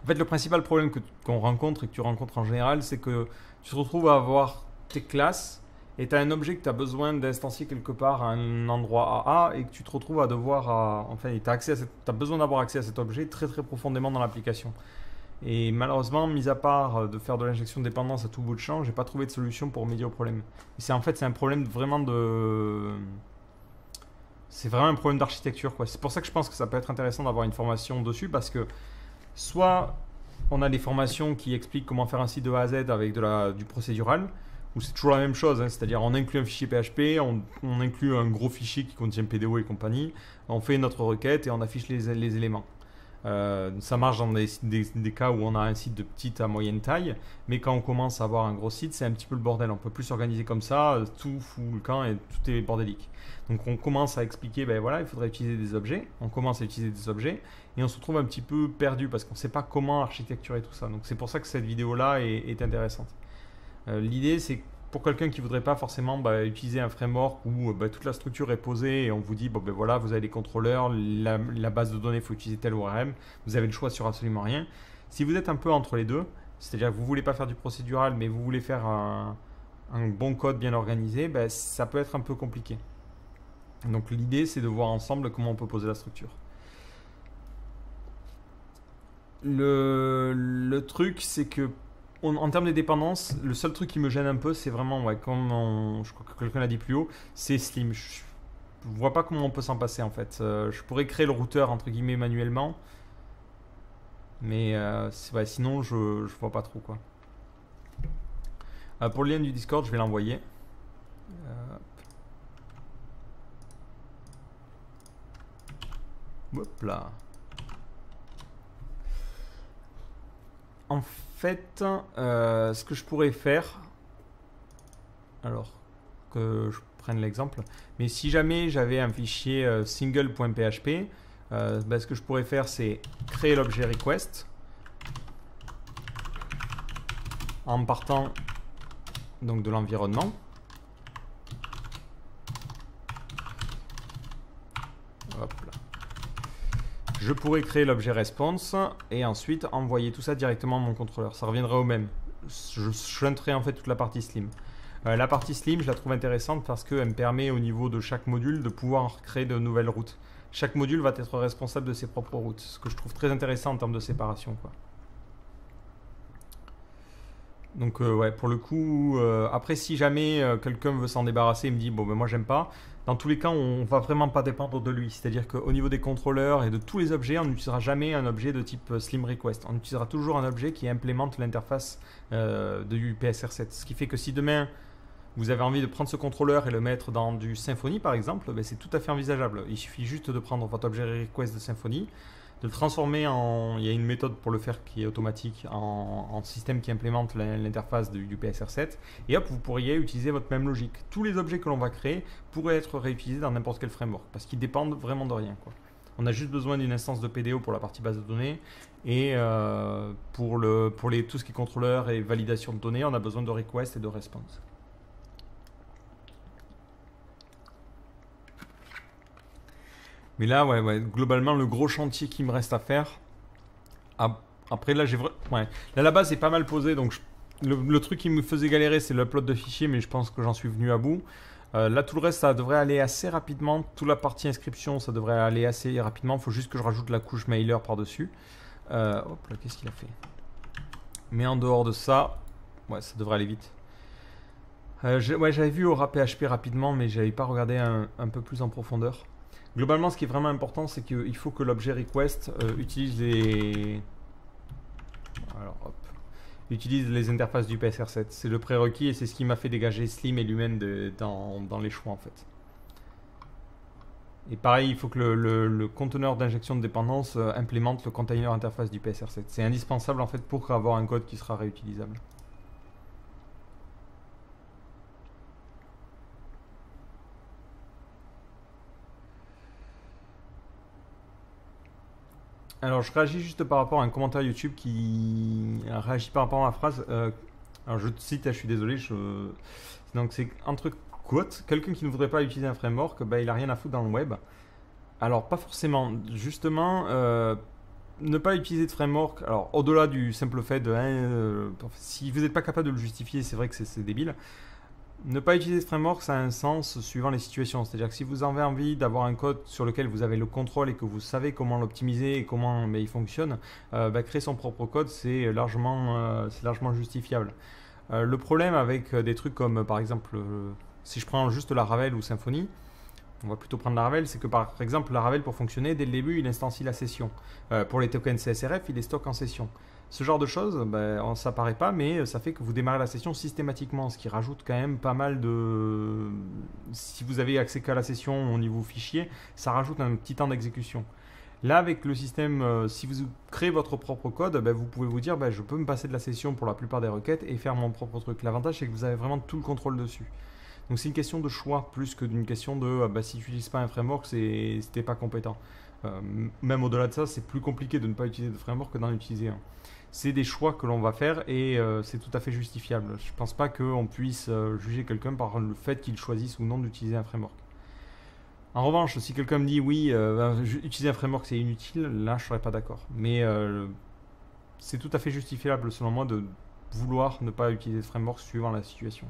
S1: En fait, le principal problème qu'on rencontre et que tu rencontres en général, c'est que tu te retrouves à avoir tes classes et tu as un objet que tu as besoin d'instancier quelque part à un endroit AA et que tu te retrouves à devoir... Enfin, tu as besoin d'avoir accès à cet objet très très profondément dans l'application. Et malheureusement, mis à part de faire de l'injection de dépendance à tout bout de champ, j'ai pas trouvé de solution pour remédier au problème. Et c'est un problème vraiment de... C'est vraiment un problème d'architecture, quoi. C'est pour ça que je pense que ça peut être intéressant d'avoir une formation dessus, parce que soit on a des formations qui expliquent comment faire un site de A à Z avec du procédural, où c'est toujours la même chose, hein, c'est-à-dire on inclut un fichier PHP, on inclut un gros fichier qui contient PDO et compagnie, on fait notre requête et on affiche les éléments. Ça marche dans des cas où on a un site de petite à moyenne taille, mais quand on commence à avoir un gros site, c'est un petit peu le bordel. On peut plus s'organiser comme ça, tout fout le camp et tout est bordélique. Donc on commence à expliquer, il faudrait utiliser des objets. On commence à utiliser des objets et on se retrouve un petit peu perdu parce qu'on ne sait pas comment architecturer tout ça. Donc c'est pour ça que cette vidéo-là est intéressante. L'idée, c'est pour quelqu'un qui ne voudrait pas forcément utiliser un framework où toute la structure est posée et on vous dit voilà, vous avez les contrôleurs, la base de données, il faut utiliser tel ORM, vous avez le choix sur absolument rien. Si vous êtes un peu entre les deux, c'est-à-dire que vous ne voulez pas faire du procédural mais vous voulez faire un bon code bien organisé, ça peut être un peu compliqué. Donc l'idée, c'est de voir ensemble comment on peut poser la structure. Le truc, c'est que en termes de dépendance, le seul truc qui me gêne un peu, c'est vraiment, comme je crois que quelqu'un l'a dit plus haut, c'est Slim. Je vois pas comment on peut s'en passer en fait. Je pourrais créer le routeur entre guillemets manuellement, mais sinon je vois pas trop quoi. Pour le lien du Discord, je vais l'envoyer. Hop là. En fait, ce que je pourrais faire, alors que je prenne l'exemple, mais si jamais j'avais un fichier single.php, ce que je pourrais faire, c'est créer l'objet request en partant donc de l'environnement. Hop là. Je pourrais créer l'objet response et ensuite envoyer tout ça directement à mon contrôleur. Ça reviendrait au même. Je shunterai en fait toute la partie Slim. La partie Slim, je la trouve intéressante parce qu'elle me permet au niveau de chaque module de pouvoir créer de nouvelles routes. Chaque module va être responsable de ses propres routes, ce que je trouve très intéressant en termes de séparation, quoi. Donc pour le coup, après si jamais quelqu'un veut s'en débarrasser et me dit moi j'aime pas, dans tous les cas on va vraiment pas dépendre de lui, c'est à dire qu'au niveau des contrôleurs et de tous les objets, on n'utilisera jamais un objet de type Slim Request, on utilisera toujours un objet qui implémente l'interface du PSR7, ce qui fait que si demain vous avez envie de prendre ce contrôleur et le mettre dans du Symfony par exemple, c'est tout à fait envisageable, il suffit juste de prendre votre objet request de Symfony, de le transformer il y a une méthode pour le faire qui est automatique, en système qui implémente l'interface du PSR7, et hop, vous pourriez utiliser votre même logique. Tous les objets que l'on va créer pourraient être réutilisés dans n'importe quel framework, parce qu'ils dépendent vraiment de rien, quoi. On a juste besoin d'une instance de PDO pour la partie base de données, et pour tout ce qui est contrôleur et validation de données, on a besoin de request et de response. Mais là, globalement, le gros chantier qui me reste à faire. Après, là, là, la base est pas mal posée. Donc, le truc qui me faisait galérer, c'est l'upload de fichiers, mais je pense que j'en suis venu à bout. Là, tout le reste, ça devrait aller assez rapidement. Toute la partie inscription, ça devrait aller assez rapidement. Il faut juste que je rajoute la couche mailer par-dessus. Hop là, qu'est-ce qu'il a fait? Mais en dehors de ça, ça devrait aller vite. J'avais vu Aura PHP rapidement, mais j'avais pas regardé un peu plus en profondeur. Globalement, ce qui est vraiment important, c'est qu'il faut que l'objet request utilise les interfaces du PSR7. C'est le prérequis et c'est ce qui m'a fait dégager Slim et Lumen dans les choix en fait. Et pareil, il faut que le conteneur d'injection de dépendance implémente le container interface du PSR7. C'est indispensable en fait pour avoir un code qui sera réutilisable. Alors je réagis juste par rapport à un commentaire YouTube qui réagit par rapport à ma phrase. Alors je te cite, je suis désolé, donc c'est entre quotes, quelqu'un qui ne voudrait pas utiliser un framework, bah, il a rien à foutre dans le web. Alors pas forcément, justement, ne pas utiliser de framework, alors au-delà du simple fait de, si vous n'êtes pas capable de le justifier, c'est vrai que c'est débile. Ne pas utiliser de framework, ça a un sens suivant les situations. C'est-à-dire que si vous avez envie d'avoir un code sur lequel vous avez le contrôle et que vous savez comment l'optimiser et comment il fonctionne, créer son propre code, c'est largement justifiable. Le problème avec des trucs comme, par exemple, si je prends juste Laravel ou Symfony, on va plutôt prendre Laravel, c'est que par exemple, Laravel, pour fonctionner, dès le début, il instancie la session. Pour les tokens CSRF, il les stocke en session. Ce genre de choses, ça paraît pas, mais ça fait que vous démarrez la session systématiquement, ce qui rajoute quand même pas mal de... Si vous avez accès qu'à la session au niveau fichier, ça rajoute un petit temps d'exécution. Là, avec le système, si vous créez votre propre code, vous pouvez vous dire, je peux me passer de la session pour la plupart des requêtes et faire mon propre truc. L'avantage, c'est que vous avez vraiment tout le contrôle dessus. Donc c'est une question de choix, plus que d'une question de, si tu n'utilises pas un framework, c'était pas compétent. Même au-delà de ça, c'est plus compliqué de ne pas utiliser de framework que d'en utiliser un. C'est des choix que l'on va faire et c'est tout à fait justifiable. Je ne pense pas qu'on puisse juger quelqu'un par le fait qu'il choisisse ou non d'utiliser un framework. En revanche, si quelqu'un me dit oui, utiliser un framework c'est inutile, là je ne serais pas d'accord. Mais c'est tout à fait justifiable selon moi de vouloir ne pas utiliser de framework suivant la situation.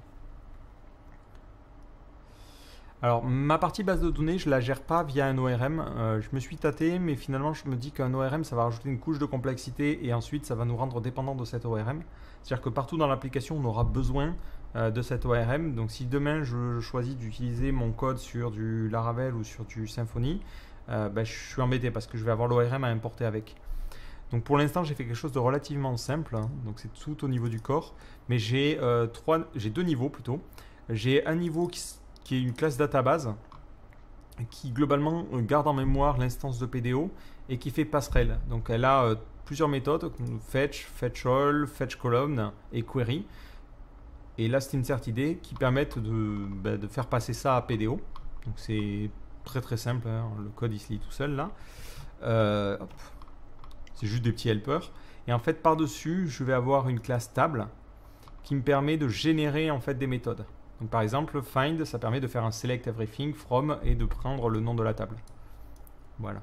S1: Alors, ma partie base de données, je ne la gère pas via un ORM. Je me suis tâté, mais finalement, je me dis qu'un ORM, ça va rajouter une couche de complexité et ensuite, ça va nous rendre dépendants de cet ORM. C'est-à-dire que partout dans l'application, on aura besoin de cet ORM. Donc, si demain, je choisis d'utiliser mon code sur du Laravel ou sur du Symfony, je suis embêté parce que je vais avoir l'ORM à importer avec. Donc, pour l'instant, j'ai fait quelque chose de relativement simple. Donc, c'est tout au niveau du corps. Mais j'ai deux niveaux plutôt. J'ai un niveau qui est une classe database qui globalement garde en mémoire l'instance de PDO et qui fait passerelle. Donc elle a plusieurs méthodes, fetch, fetch all, fetch column et query. Et last insert id qui permettent de faire passer ça à PDO. Donc c'est très très simple, le code il se lit tout seul là. C'est juste des petits helpers. Et en fait par-dessus je vais avoir une classe table qui me permet de générer en fait des méthodes. Donc par exemple, find, ça permet de faire un select everything from et de prendre le nom de la table. Voilà.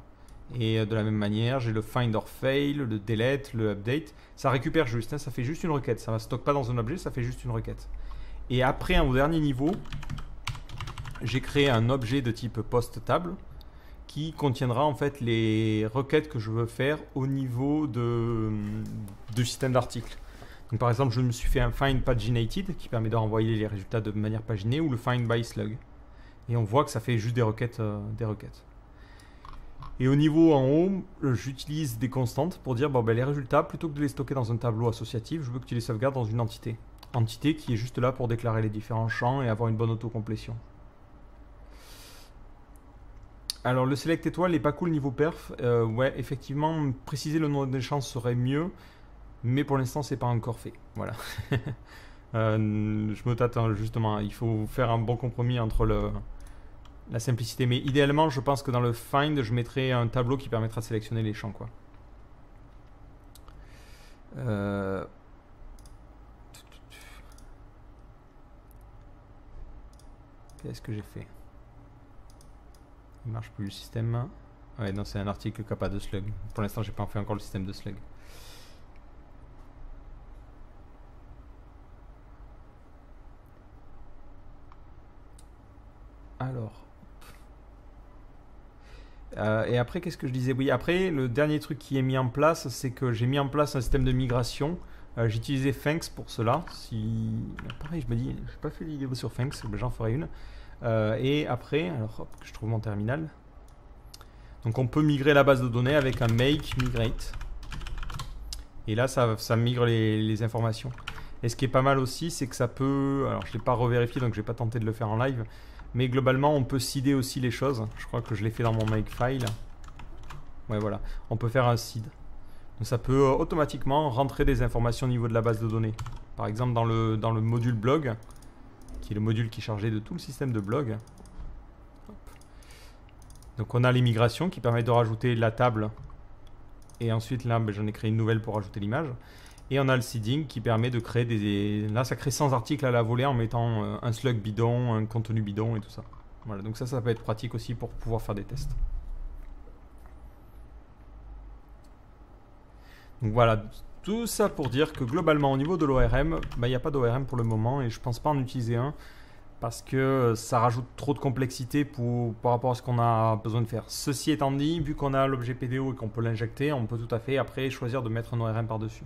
S1: Et de la même manière, j'ai le find or fail, le delete, le update. Ça récupère juste, ça fait juste une requête. Ça ne stocke pas dans un objet, ça fait juste une requête. Et après, au dernier niveau, j'ai créé un objet de type post table qui contiendra en fait les requêtes que je veux faire au niveau du système d'articles. Donc par exemple, je me suis fait un find paginated qui permet de renvoyer les résultats de manière paginée ou le find by slug. Et on voit que ça fait juste des requêtes. Et au niveau en haut, j'utilise des constantes pour dire les résultats, plutôt que de les stocker dans un tableau associatif, je veux que tu les sauvegardes dans une entité. Entité qui est juste là pour déclarer les différents champs et avoir une bonne autocomplétion. Alors le select étoile n'est pas cool niveau perf. Ouais, effectivement, préciser le nom des champs serait mieux. Mais pour l'instant, c'est pas encore fait. Voilà. Je me tâte justement. Il faut faire un bon compromis entre la simplicité. Mais idéalement, je pense que dans le find, je mettrai un tableau qui permettra de sélectionner les champs, quoi. Qu'est-ce que j'ai fait? Il marche plus le système. Ouais, non, c'est un article qui n'a pas de slug. Pour l'instant, j'ai pas fait encore le système de slug. Alors. Et après, qu'est-ce que je disais? Oui, après, le dernier truc qui est mis en place, c'est que j'ai mis en place un système de migration. J'ai utilisé Thanks pour cela. Pareil, je me dis, je n'ai pas fait de vidéo sur Thanks, j'en ferai une. Et après, alors hop, que je trouve mon terminal. Donc on peut migrer la base de données avec un make migrate. Et là, ça migre les informations. Et ce qui est pas mal aussi, c'est que ça peut... Alors je ne l'ai pas revérifié, donc je n'ai pas tenté de le faire en live. Mais globalement, on peut seeder aussi les choses. Je crois que je l'ai fait dans mon makefile. Ouais, voilà. On peut faire un seed. Donc ça peut automatiquement rentrer des informations au niveau de la base de données. Par exemple, dans le module blog, qui est le module qui est chargé de tout le système de blog. Hop. Donc on a les migrations qui permettent de rajouter la table. Et ensuite, là, j'en ai créé une nouvelle pour rajouter l'image. Et on a le seeding qui permet de créer des... Là, ça crée 100 articles à la volée en mettant un slug bidon, un contenu bidon et tout ça. Voilà, donc ça peut être pratique aussi pour pouvoir faire des tests. Donc voilà, tout ça pour dire que globalement au niveau de l'ORM, il n'y a pas d'ORM pour le moment et je pense pas en utiliser un parce que ça rajoute trop de complexité par rapport à ce qu'on a besoin de faire. Ceci étant dit, vu qu'on a l'objet PDO et qu'on peut l'injecter, on peut tout à fait après choisir de mettre un ORM par-dessus.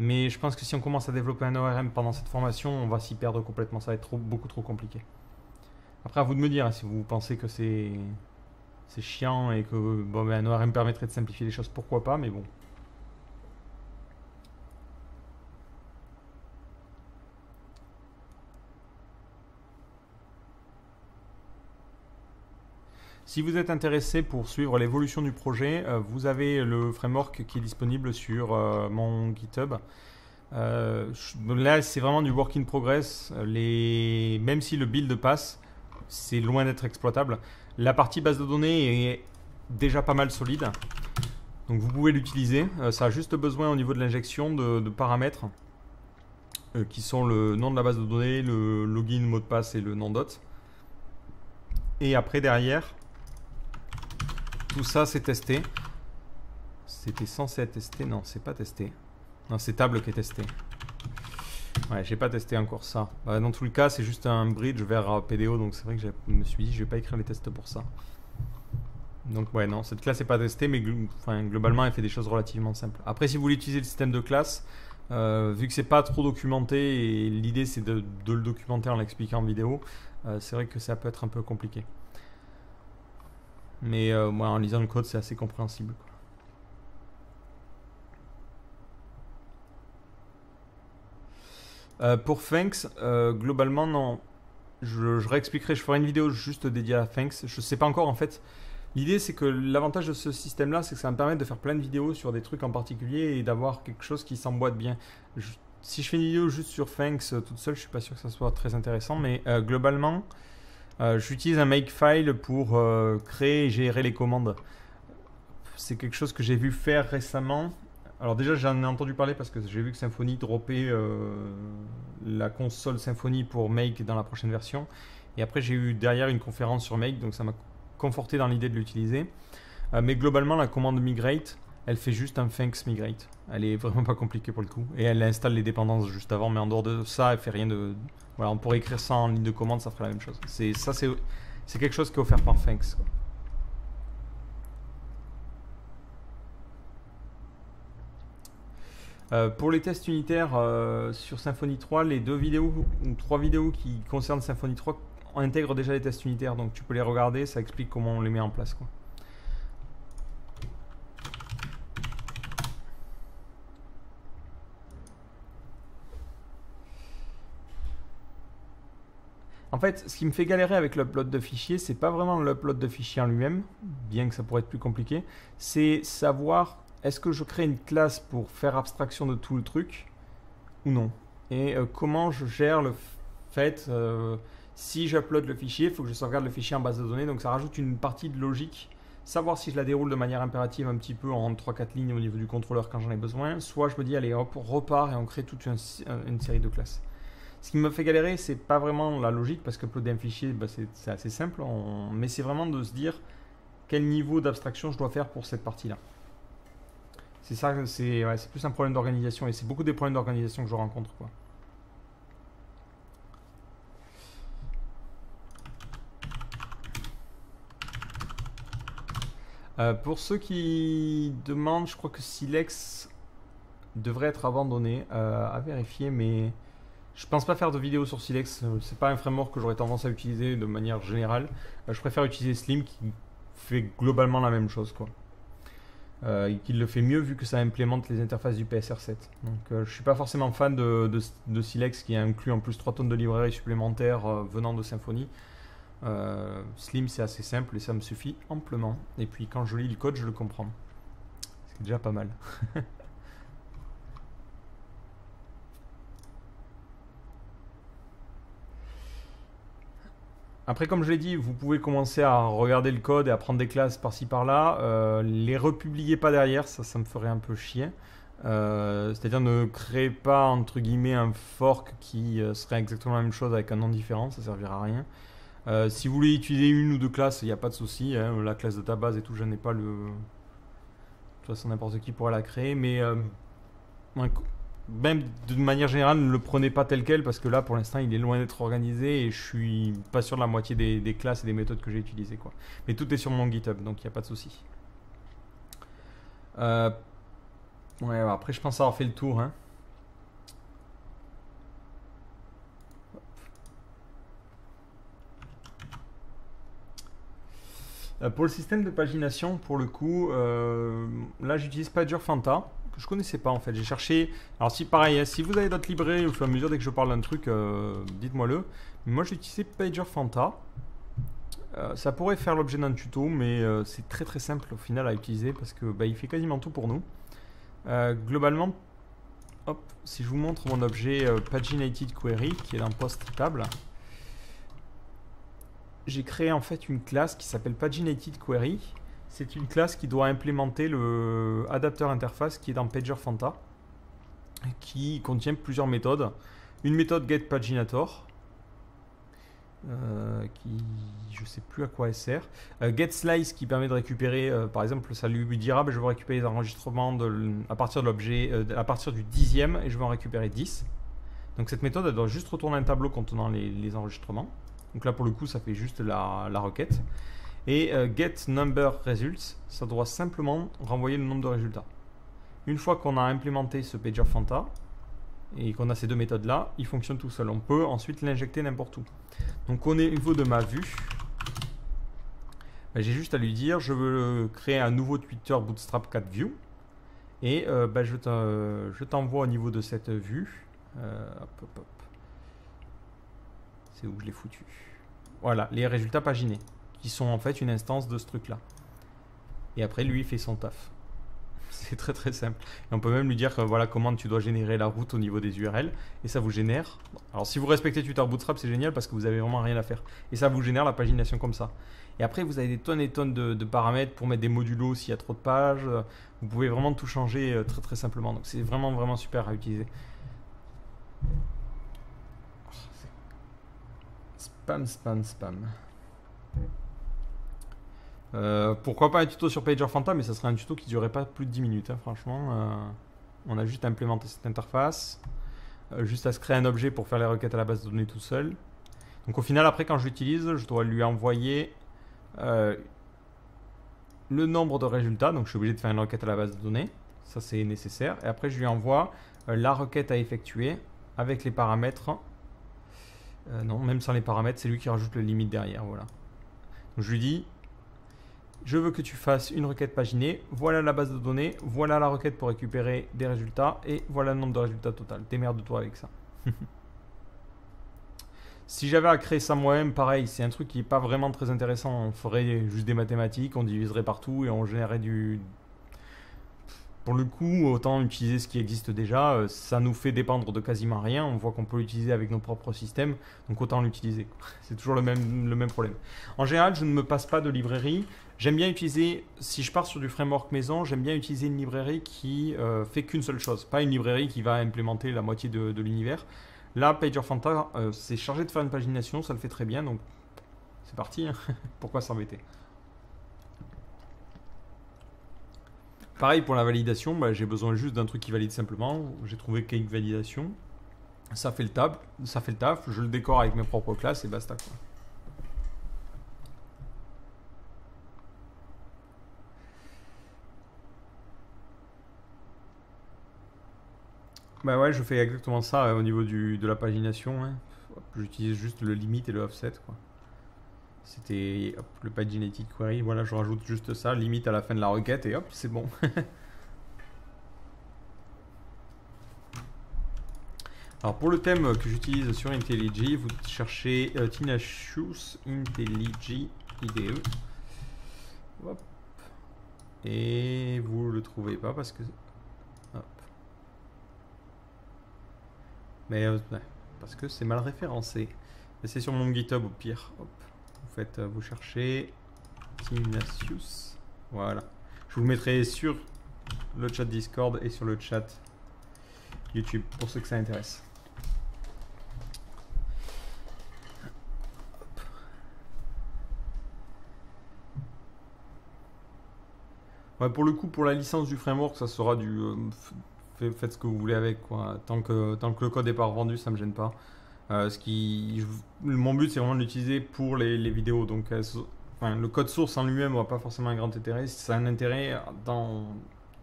S1: Mais je pense que si on commence à développer un ORM pendant cette formation, on va s'y perdre complètement, ça va être beaucoup trop compliqué. Après à vous de me dire hein, si vous pensez que c'est chiant et que bon, un ORM permettrait de simplifier les choses, pourquoi pas, mais bon. Si vous êtes intéressé pour suivre l'évolution du projet, vous avez le framework qui est disponible sur mon GitHub. Là, c'est vraiment du work in progress. Même si le build passe, c'est loin d'être exploitable. La partie base de données est déjà pas mal solide. Donc vous pouvez l'utiliser. Ça a juste besoin au niveau de l'injection de paramètres qui sont le nom de la base de données, le login, mot de passe et le nom d'hôte. Et après, derrière... Tout ça, c'est testé. C'était censé être testé. Non, c'est pas testé. Non, c'est table qui est testé. Ouais, j'ai pas testé encore ça. Dans tout le cas, c'est juste un bridge vers PDO. Donc, c'est vrai que je me suis dit, je vais pas écrire les tests pour ça. Donc, ouais, non, cette classe n'est pas testée. Mais globalement, elle fait des choses relativement simples. Après, si vous voulez utiliser le système de classe, vu que c'est pas trop documenté et l'idée, c'est de le documenter en l'expliquant en vidéo, c'est vrai que ça peut être un peu compliqué. Mais moi, en lisant le code, c'est assez compréhensible. Pour Thanks, globalement, non. Je réexpliquerai, je ferai une vidéo juste dédiée à Thanks. Je sais pas encore en fait. L'idée, c'est que l'avantage de ce système-là, c'est que ça va me permettre de faire plein de vidéos sur des trucs en particulier et d'avoir quelque chose qui s'emboîte bien. Si je fais une vidéo juste sur Thanks toute seule, je suis pas sûr que ça soit très intéressant. Mais globalement... j'utilise un makefile pour créer et gérer les commandes. C'est quelque chose que j'ai vu faire récemment. Alors déjà, j'en ai entendu parler parce que j'ai vu que Symfony droppait la console Symfony pour Make dans la prochaine version. Et après, j'ai eu derrière une conférence sur Make, donc ça m'a conforté dans l'idée de l'utiliser. Mais globalement, la commande migrate, elle fait juste un thanks migrate. Elle est vraiment pas compliquée pour le coup. Et elle installe les dépendances juste avant, mais en dehors de ça, elle fait rien de... Voilà, on pourrait écrire ça en ligne de commande, ça ferait la même chose. C'est quelque chose qui est offert par Thanks, quoi. Pour les tests unitaires sur Symfony 3, les 2 vidéos ou 3 vidéos qui concernent Symfony 3 intègrent déjà les tests unitaires, donc tu peux les regarder, ça explique comment on les met en place, quoi. En fait, ce qui me fait galérer avec l'upload de fichiers, c'est pas vraiment l'upload de fichiers en lui-même, bien que ça pourrait être plus compliqué, c'est savoir est-ce que je crée une classe pour faire abstraction de tout le truc ou non. Et comment je gère le fait, si j'upload le fichier, il faut que je sauvegarde le fichier en base de données, donc ça rajoute une partie de logique, savoir si je la déroule de manière impérative un petit peu en 3-4 lignes au niveau du contrôleur quand j'en ai besoin, soit je me dis allez hop, on repart et on crée toute une série de classes. Ce qui me fait galérer, c'est pas vraiment la logique, parce qu'uploader un fichier, c'est assez simple, mais c'est vraiment de se dire quel niveau d'abstraction je dois faire pour cette partie-là. C'est ça, c'est plus un problème d'organisation, et c'est beaucoup des problèmes d'organisation que je rencontre, quoi. Pour ceux qui demandent, je crois que Silex devrait être abandonné, à vérifier, mais... Je pense pas faire de vidéo sur Silex, c'est pas un framework que j'aurais tendance à utiliser de manière générale. Je préfère utiliser Slim qui fait globalement la même chose, quoi. Et qui le fait mieux vu que ça implémente les interfaces du PSR7. Donc je suis pas forcément fan de Silex qui inclut en plus 3 tonnes de librairies supplémentaires venant de Symfony. Slim, c'est assez simple et ça me suffit amplement. Et puis quand je lis le code, je le comprends. C'est déjà pas mal. Après, comme je l'ai dit, vous pouvez commencer à regarder le code et à prendre des classes par-ci par-là. Les republiez pas derrière, ça me ferait un peu chier. C'est-à-dire ne créez pas entre guillemets un fork qui serait exactement la même chose avec un nom différent, ça servira à rien. Si vous voulez utiliser une ou deux classes, il n'y a pas de souci. Hein, la classe de ta base et tout, je n'ai pas le. De toute façon, n'importe qui pourra la créer, mais même de manière générale, ne le prenez pas tel quel parce que là, pour l'instant, il est loin d'être organisé et je suis pas sûr de la moitié des classes et des méthodes que j'ai utilisées, quoi. Mais tout est sur mon GitHub, donc il n'y a pas de souci. Ouais, après, je pense avoir fait le tour, hein. Pour le système de pagination, pour le coup, là j'utilise PagerFanta, que je connaissais pas en fait. J'ai cherché. Alors, si pareil, si vous avez d'autres librairies au fur et à mesure dès que je parle d'un truc, dites-moi le. Moi j'ai utilisé PagerFanta. Ça pourrait faire l'objet d'un tuto, mais c'est très très simple au final à utiliser parce que il fait quasiment tout pour nous. Globalement, hop, si je vous montre mon objet Paginated Query qui est dans Post Table. J'ai créé en fait une classe qui s'appelle Paginated Query. C'est une classe qui doit implémenter le adapteur interface qui est dans PagerFanta, qui contient plusieurs méthodes. Une méthode getPaginator, qui je sais plus à quoi elle sert. GetSlice qui permet de récupérer, par exemple, ça lui dira je veux récupérer les enregistrements à partir de l'objet, à partir du 10e et je veux en récupérer 10. Donc cette méthode elle doit juste retourner un tableau contenant les enregistrements. Donc là pour le coup ça fait juste la requête. Et getNumberResults, ça doit simplement renvoyer le nombre de résultats. Une fois qu'on a implémenté ce PagerFanta et qu'on a ces deux méthodes là, il fonctionne tout seul. On peut ensuite l'injecter n'importe où. Donc au niveau de ma vue, j'ai juste à lui dire je veux créer un nouveau Twitter Bootstrap 4 View. Et je t'envoie au niveau de cette vue. Hop. C'est où je l'ai foutu. Voilà, les résultats paginés, qui sont en fait une instance de ce truc-là. Et après, lui, il fait son taf. C'est très très simple. Et on peut même lui dire que, voilà comment tu dois générer la route au niveau des URL. Et ça vous génère. Alors, si vous respectez Twitter Bootstrap, c'est génial parce que vous avez vraiment rien à faire. Et ça vous génère la pagination comme ça. Et après, vous avez des tonnes et tonnes de paramètres pour mettre des modulos s'il y a trop de pages. Vous pouvez vraiment tout changer très très simplement. Donc, c'est vraiment vraiment super à utiliser. Spam. Pourquoi pas un tuto sur PagerFanta, mais ça serait un tuto qui durerait pas plus de 10 minutes. Hein, franchement, on a juste à implémenter cette interface, juste à se créer un objet pour faire les requêtes à la base de données tout seul. Donc au final, après, quand je l'utilise, je dois lui envoyer le nombre de résultats. Donc je suis obligé de faire une requête à la base de données. Ça, c'est nécessaire. Et après, je lui envoie la requête à effectuer avec les paramètres. Non, même sans les paramètres, c'est lui qui rajoute le limite derrière. Voilà. Donc je lui dis, je veux que tu fasses une requête paginée. Voilà la base de données. Voilà la requête pour récupérer des résultats. Et voilà le nombre de résultats total. Démerde-toi avec ça. Si j'avais à créer ça moi-même, pareil, c'est un truc qui n'est pas vraiment très intéressant. On ferait juste des mathématiques, on diviserait partout et on générerait du... Pour le coup, autant utiliser ce qui existe déjà, ça nous fait dépendre de quasiment rien. On voit qu'on peut l'utiliser avec nos propres systèmes, donc autant l'utiliser. C'est toujours le même problème. En général, je ne me passe pas de librairie. J'aime bien utiliser, si je pars sur du framework maison, j'aime bien utiliser une librairie qui fait qu'une seule chose. Pas une librairie qui va implémenter la moitié de l'univers. Là, PagerFanta, c'est chargé de faire une pagination, ça le fait très bien, donc c'est parti. Hein. Pourquoi s'embêter? Pareil pour la validation, j'ai besoin juste d'un truc qui valide simplement. J'ai trouvé Cake Validation. Ça fait le taf, je le décore avec mes propres classes et basta quoi. Bah ouais, je fais exactement ça au niveau de la pagination. Hein. J'utilise juste le limit et le offset quoi. C'était le Paginated Query. Voilà, je rajoute juste ça, limite à la fin de la requête et hop, c'est bon. Alors pour le thème que j'utilise sur IntelliJ, vous cherchez Tenacious IntelliJ IDE. Hop. Et vous le trouvez pas parce que... Hop. Mais parce que c'est mal référencé. C'est sur mon GitHub au pire. Hop. Vous cherchez Tenacious. Voilà. Je vous le mettrai sur le chat Discord et sur le chat YouTube pour ceux que ça intéresse. Ouais, pour le coup, pour la licence du framework, ça sera du... faites ce que vous voulez avec, quoi. Tant que le code n'est pas revendu, ça me gêne pas. Mon but, c'est vraiment de l'utiliser pour les vidéos. Donc, le code source en lui-même n'a pas forcément un grand intérêt. Ça a un intérêt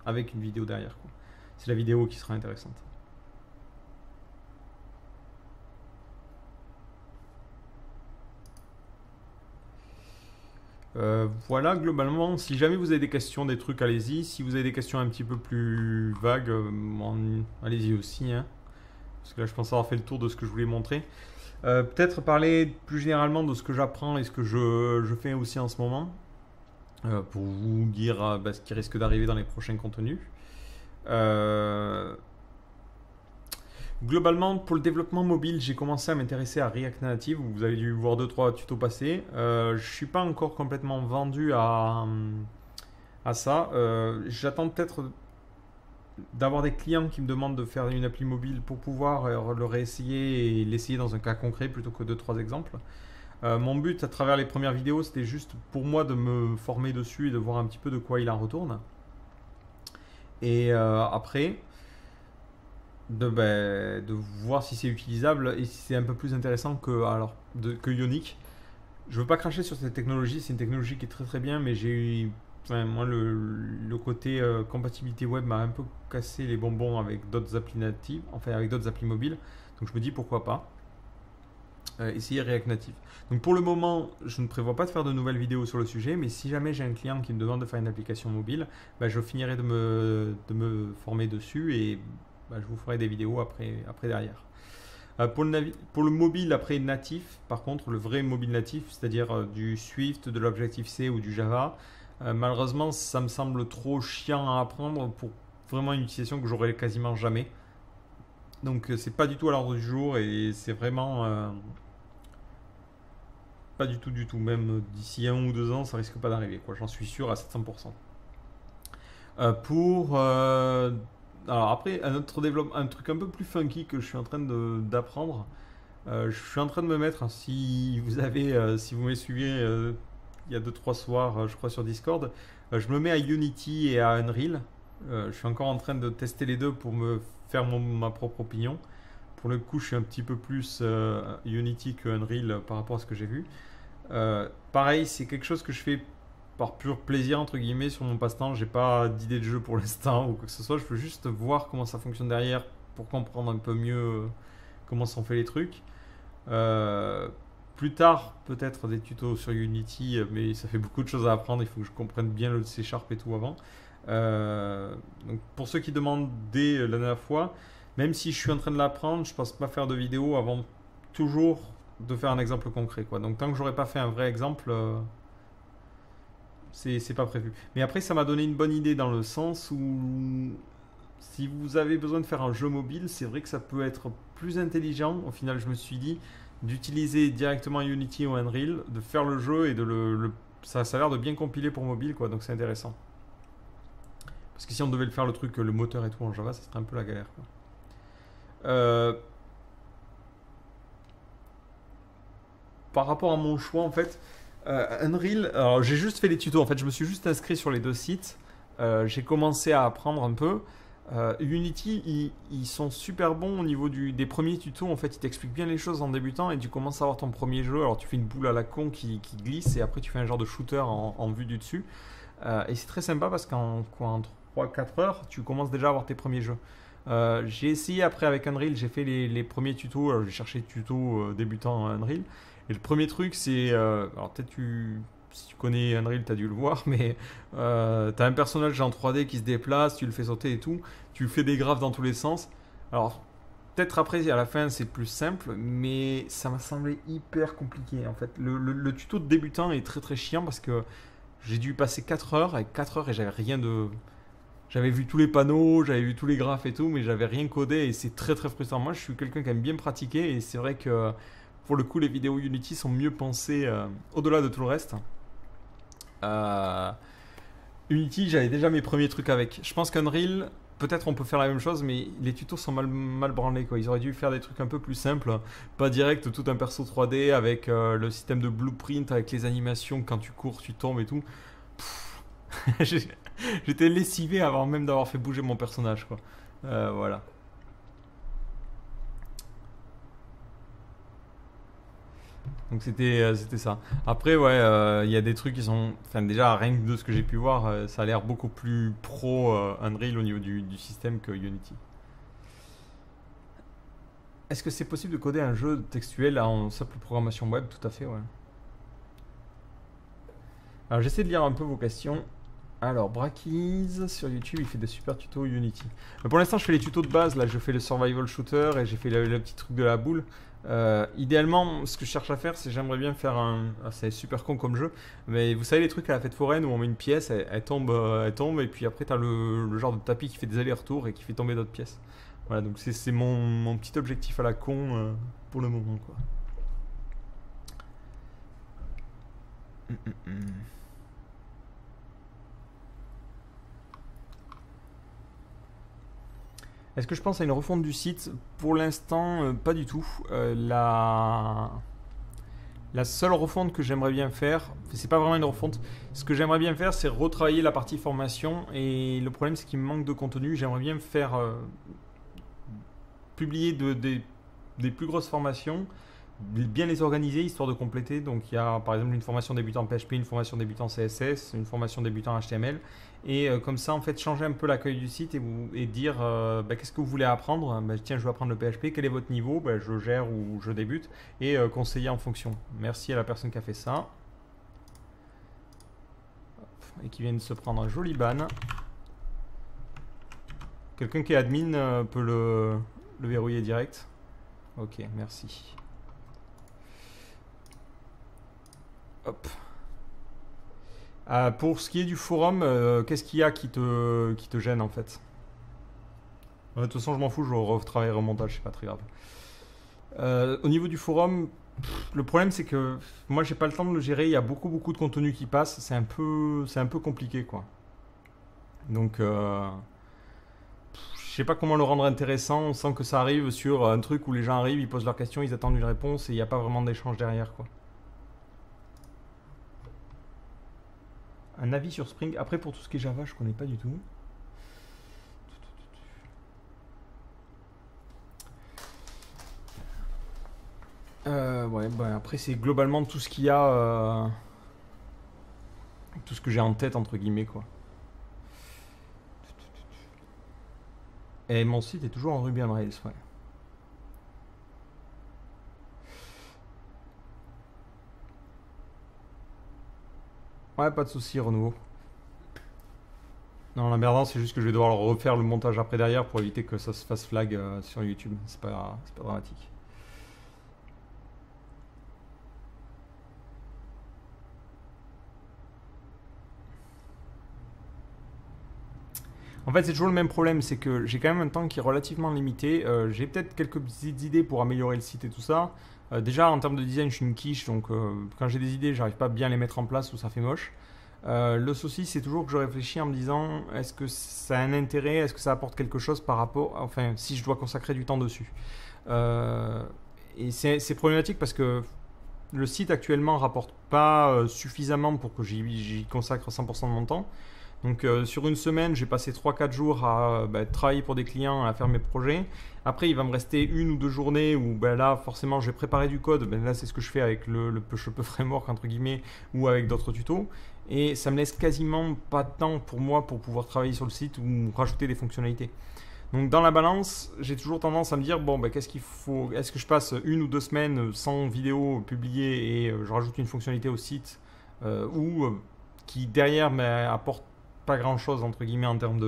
S1: avec une vidéo derrière, quoi. C'est la vidéo qui sera intéressante. Voilà, globalement, si jamais vous avez des questions, des trucs, allez-y. Si vous avez des questions un petit peu plus vagues, allez-y aussi, hein. Parce que là, je pense avoir fait le tour de ce que je voulais montrer. Peut-être parler plus généralement de ce que j'apprends et ce que je fais aussi en ce moment. Pour vous dire ce qui risque d'arriver dans les prochains contenus. Globalement, pour le développement mobile, j'ai commencé à m'intéresser à React Native. Vous avez dû voir 2-3 tutos passer. Je ne suis pas encore complètement vendu à ça. J'attends peut-être d'avoir des clients qui me demandent de faire une appli mobile pour pouvoir le réessayer et l'essayer dans un cas concret plutôt que 2-3 exemples. Mon but à travers les premières vidéos, c'était juste pour moi de me former dessus et de voir un petit peu de quoi il en retourne. Et après... de voir si c'est utilisable et si c'est un peu plus intéressant que Ionic. Je veux pas cracher sur cette technologie, c'est une technologie qui est très très bien, mais moi le côté compatibilité web m'a un peu cassé les bonbons avec d'autres applis natives, enfin avec d'autres applis mobiles, donc je me dis pourquoi pas essayer React Native. Donc pour le moment, je ne prévois pas de faire de nouvelles vidéos sur le sujet, mais si jamais j'ai un client qui me demande de faire une application mobile, je finirai de me former dessus et je vous ferai des vidéos après derrière. Pour le mobile après natif, par contre, le vrai mobile natif, c'est-à-dire du Swift, de l'Objective-C ou du Java, malheureusement, ça me semble trop chiant à apprendre pour vraiment une utilisation que j'aurai quasiment jamais. Donc, c'est pas du tout à l'ordre du jour et c'est vraiment pas du tout. Même d'ici 1 ou 2 ans, ça risque pas d'arriver, quoi. J'en suis sûr à 700%. Alors après, un autre développement, un truc un peu plus funky que je suis en train d'apprendre. Je suis en train de me mettre, si vous m'avez suivi il y a 2-3 soirs, je crois sur Discord, je me mets à Unity et à Unreal. Je suis encore en train de tester les deux pour me faire ma propre opinion. Pour le coup, je suis un petit peu plus Unity que Unreal par rapport à ce que j'ai vu. Pareil, c'est quelque chose que je fais par pur plaisir entre guillemets sur mon passe-temps. J'ai pas d'idée de jeu pour l'instant ou quoi que ce soit. Je veux juste voir comment ça fonctionne derrière pour comprendre un peu mieux comment sont faits les trucs. Plus tard, peut-être des tutos sur Unity, mais ça fait beaucoup de choses à apprendre. Il faut que je comprenne bien le C# et tout avant. Donc pour ceux qui demandaient la dernière fois, même si je suis en train de l'apprendre, je pense pas faire de vidéo avant toujours de faire un exemple concret, quoi. Donc tant que j'aurai pas fait un vrai exemple, c'est pas prévu. Mais après, ça m'a donné une bonne idée dans le sens où si vous avez besoin de faire un jeu mobile, c'est vrai que ça peut être plus intelligent. Au final, je me suis dit d'utiliser directement Unity ou Unreal, de faire le jeu et ça a l'air de bien compiler pour mobile, quoi. Donc c'est intéressant. Parce que si on devait le faire le truc, le moteur et tout en Java, ça serait un peu la galère, quoi. Par rapport à mon choix, en fait, Unreal, alors j'ai juste fait les tutos. En fait, je me suis juste inscrit sur les 2 sites. J'ai commencé à apprendre un peu. Unity, ils sont super bons au niveau des premiers tutos. En fait, ils t'expliquent bien les choses en débutant et tu commences à avoir ton premier jeu. Alors, tu fais une boule à la con qui glisse et après, tu fais un genre de shooter en vue du dessus. Et c'est très sympa parce qu'en 3-4 heures, tu commences déjà à avoir tes premiers jeux. J'ai essayé après avec Unreal, j'ai fait les premiers tutos. J'ai cherché tutos débutants Unreal. Et le premier truc, c'est... alors peut-être si tu connais Unreal, tu as dû le voir, mais tu as un personnage en 3D qui se déplace, tu le fais sauter et tout. Tu fais des graphes dans tous les sens. Alors, peut-être après, à la fin, c'est plus simple, mais ça m'a semblé hyper compliqué. En fait, le tuto de débutant est très très chiant parce que j'ai dû passer 4 heures, avec 4 heures et j'avais rien de. J'avais vu tous les panneaux, j'avais vu tous les graphes et tout, mais j'avais rien codé et c'est très très frustrant. Moi, je suis quelqu'un qui aime bien pratiquer et c'est vrai que pour le coup, les vidéos Unity sont mieux pensées au-delà de tout le reste. Euh, Unity, j'avais déjà mes premiers trucs avec. Je pense qu'Unreal, peut-être on peut faire la même chose, mais les tutos sont mal branlés, quoi. Ils auraient dû faire des trucs un peu plus simples, pas direct tout un perso 3D avec le système de blueprint, avec les animations, quand tu cours, tu tombes et tout. J'ai- J'étais lessivé avant même d'avoir fait bouger mon personnage, quoi. Voilà. Donc c'était ça. Après, ouais, il y a des trucs qui sont. Enfin, déjà, rien que de ce que j'ai pu voir, ça a l'air beaucoup plus pro Unreal au niveau du système que Unity. Est-ce que c'est possible de coder un jeu textuel en simple programmation web? Tout à fait, ouais. Alors, j'essaie de lire un peu vos questions. Alors, Brackies sur YouTube, il fait des super tutos Unity. Mais pour l'instant, je fais les tutos de base. Là, je fais le survival shooter et j'ai fait le petit truc de la boule. Idéalement, ce que je cherche à faire, c'est j'aimerais bien faire un. Ah, c'est super con comme jeu, mais vous savez les trucs à la fête foraine où on met une pièce, elle tombe, et puis après t'as le genre de tapis qui fait des allers-retours et qui fait tomber d'autres pièces. Voilà, donc c'est mon petit objectif à la con pour le moment, quoi. Hum, hum, hum. Est-ce que je pense à une refonte du site? Pour l'instant, pas du tout. La seule refonte que j'aimerais bien faire, c'est pas vraiment une refonte, ce que j'aimerais bien faire, c'est retravailler la partie formation. Et le problème, c'est qu'il me manque de contenu. J'aimerais bien faire publier des plus grosses formations, bien les organiser histoire de compléter. Donc il y a par exemple une formation débutant PHP, une formation débutant CSS, une formation débutant HTML. Et comme ça, en fait, changer un peu l'accueil du site et dire bah, qu'est-ce que vous voulez apprendre. Bah, tiens, je veux apprendre le PHP, quel est votre niveau? Bah, je gère ou je débute. Et conseiller en fonction. Merci à la personne qui a fait ça. Et qui vient de se prendre un joli ban. Quelqu'un qui est admin peut le verrouiller direct. Ok, merci. Hop. Pour ce qui est du forum, qu'est-ce qu'il y a qui te gêne en fait? De toute façon, je m'en fous, je retravaillerai au montage, c'est pas très grave. Au niveau du forum, le problème c'est que moi j'ai pas le temps de le gérer, il y a beaucoup de contenu qui passe, c'est un peu compliqué quoi. Donc je sais pas comment le rendre intéressant sans que ça arrive sur un truc où les gens arrivent, ils posent leurs questions, ils attendent une réponse et il n'y a pas vraiment d'échange derrière quoi. Un avis sur Spring. Après, pour tout ce qui est Java, je connais pas du tout. Ouais, bah après, c'est globalement tout ce qu'il y a. Tout ce que j'ai en tête, entre guillemets, quoi. Et mon site est toujours en Ruby on Rails, ouais. Ouais, pas de souci, renouveau. Non, l'emmerdant, c'est juste que je vais devoir refaire le montage après derrière pour éviter que ça se fasse flag sur YouTube. C'est pas dramatique. En fait, c'est toujours le même problème, c'est que j'ai quand même un temps qui est relativement limité. J'ai peut-être quelques petites idées pour améliorer le site et tout ça. Déjà, en termes de design, je suis une quiche, donc quand j'ai des idées, j'arrive pas à bien les mettre en place ou ça fait moche. Le souci, c'est toujours que je réfléchis en me disant, est-ce que ça a un intérêt, est-ce que ça apporte quelque chose par rapport, enfin, si je dois consacrer du temps dessus. Euh, et c'est problématique parce que le site actuellement rapporte pas suffisamment pour que j'y consacre 100% de mon temps. Donc sur une semaine, j'ai passé 3 4 jours à travailler pour des clients, à faire mes projets. Après, il va me rester 1 ou 2 journées où là, forcément, je vais préparer du code. Là, c'est ce que je fais avec le PHP Framework, entre guillemets, ou avec d'autres tutos. Et ça me laisse quasiment pas de temps pour moi pour pouvoir travailler sur le site ou rajouter des fonctionnalités. Donc dans la balance, j'ai toujours tendance à me dire, bon, qu'est-ce qu'il faut? Est-ce que je passe 1 ou 2 semaines sans vidéo publiée et je rajoute une fonctionnalité au site ou qui derrière m'apporte pas grand chose entre guillemets en termes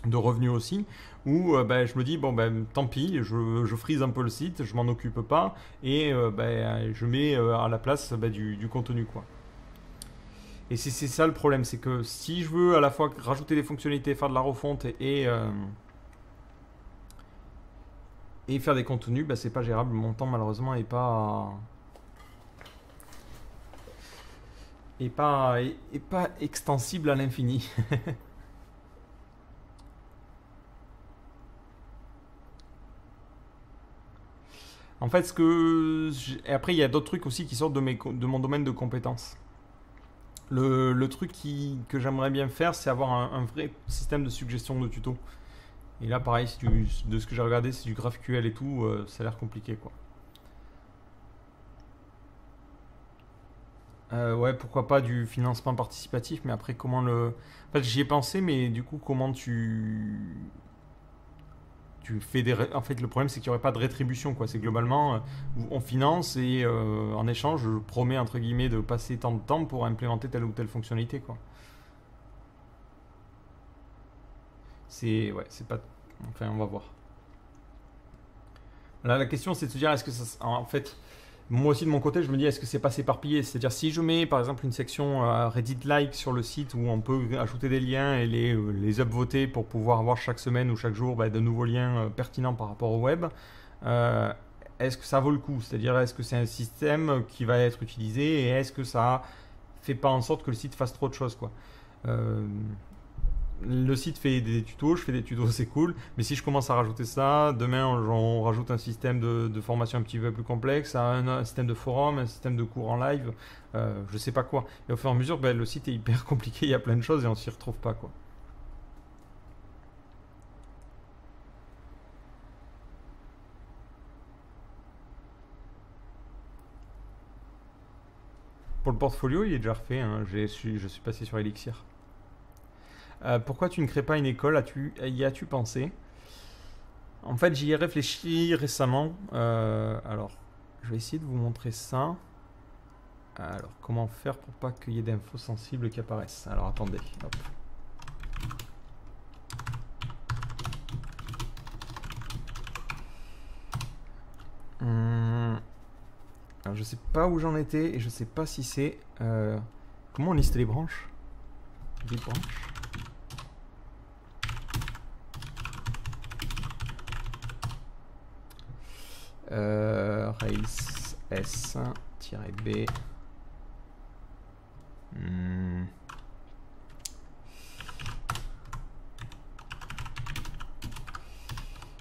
S1: de revenus aussi, où ben, je me dis, bon ben tant pis, je freeze un peu le site, je m'en occupe pas, et ben, je mets à la place ben, du contenu, quoi. Et c'est ça le problème, c'est que si je veux à la fois rajouter des fonctionnalités, faire de la refonte et faire des contenus, ben, c'est pas gérable. Mon temps malheureusement est pas extensible à l'infini. En fait, et après, il y a d'autres trucs aussi qui sortent de mon domaine de compétences. Le truc que j'aimerais bien faire, c'est avoir un vrai système de suggestion de tutos. Et là, pareil, de ce que j'ai regardé, c'est du GraphQL et tout, ça a l'air compliqué, quoi. Ouais, pourquoi pas du financement participatif, mais après, comment le... En fait, j'y ai pensé, mais du coup, comment tu fais En fait, le problème, c'est qu'il n'y aurait pas de rétribution, quoi. C'est globalement, on finance et en échange, je promets, entre guillemets, de passer tant de temps pour implémenter telle ou telle fonctionnalité, quoi. Ouais, c'est pas... Enfin, on va voir. Là, la question, c'est de se dire, est-ce que ça... En fait, moi aussi, de mon côté, je me dis, est-ce que c'est pas s'éparpiller? C'est-à-dire, si je mets, par exemple, une section Reddit-like sur le site où on peut ajouter des liens et les upvoter pour pouvoir avoir chaque semaine ou chaque jour bah, de nouveaux liens pertinents par rapport au web, euh, est-ce que ça vaut le coup? C'est-à-dire, est-ce que c'est un système qui va être utilisé et est-ce que ça fait pas en sorte que le site fasse trop de choses, quoi? Euh, le site fait des tutos, je fais des tutos, c'est cool. Mais si je commence à rajouter ça, demain on rajoute un système de formation un petit peu plus complexe, un système de forum, un système de cours en live, je sais pas quoi. Et au fur et à mesure, ben, le site est hyper compliqué, il y a plein de choses et on s'y retrouve pas, quoi. Pour le portfolio, il est déjà refait, hein. Je suis passé sur Elixir. Pourquoi tu ne crées pas une école? Y as-tu pensé? En fait, j'y ai réfléchi récemment. Alors, je vais essayer de vous montrer ça. Alors, comment faire pour pas qu'il y ait d'infos sensibles qui apparaissent? Alors, attendez. Hop. Alors, je sais pas où j'en étais et je sais pas si c'est... comment on liste les branches? Les branches. Rails S-B.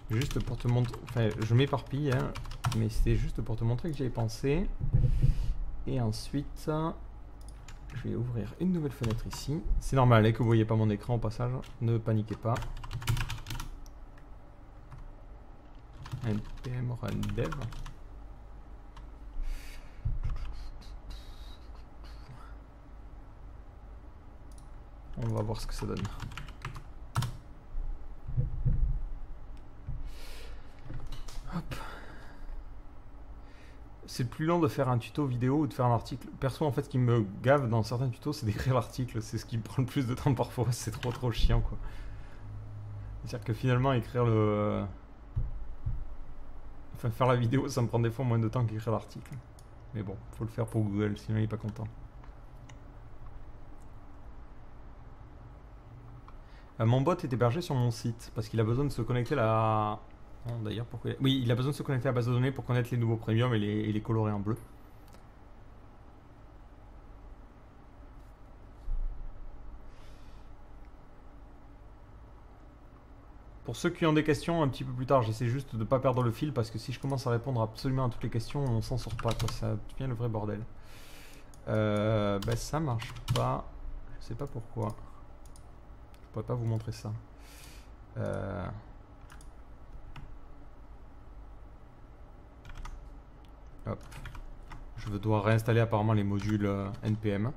S1: Juste pour te montrer, enfin je m'éparpille, hein, mais c'était juste pour te montrer que j'avais pensé. Et ensuite, je vais ouvrir une nouvelle fenêtre ici. C'est normal hein, que vous voyez pas mon écran au passage, ne paniquez pas. npm run dev. On va voir ce que ça donne. Hop. C'est plus lent de faire un tuto vidéo ou de faire un article. Perso, en fait, ce qui me gave dans certains tutos, c'est d'écrire l'article. C'est ce qui me prend le plus de temps parfois. C'est trop chiant, quoi. C'est-à-dire que finalement, écrire le... Enfin, faire la vidéo, ça me prend des fois moins de temps qu'écrire l'article. Mais bon, faut le faire pour Google, sinon il est pas content. Mon bot est hébergé sur mon site parce qu'il a besoin de se connecter à... Non, d'ailleurs, pourquoi... Oui, il a besoin de se connecter à la base de données pour connaître les nouveaux premiums et les colorer en bleu. Pour ceux qui ont des questions un petit peu plus tard, j'essaie juste de ne pas perdre le fil parce que si je commence à répondre absolument à toutes les questions, on s'en sort pas, quoi. Ça devient le vrai bordel. Bah ça marche pas. Je sais pas pourquoi. Je pourrais pas vous montrer ça. Hop. Je dois réinstaller apparemment les modules npm. Donc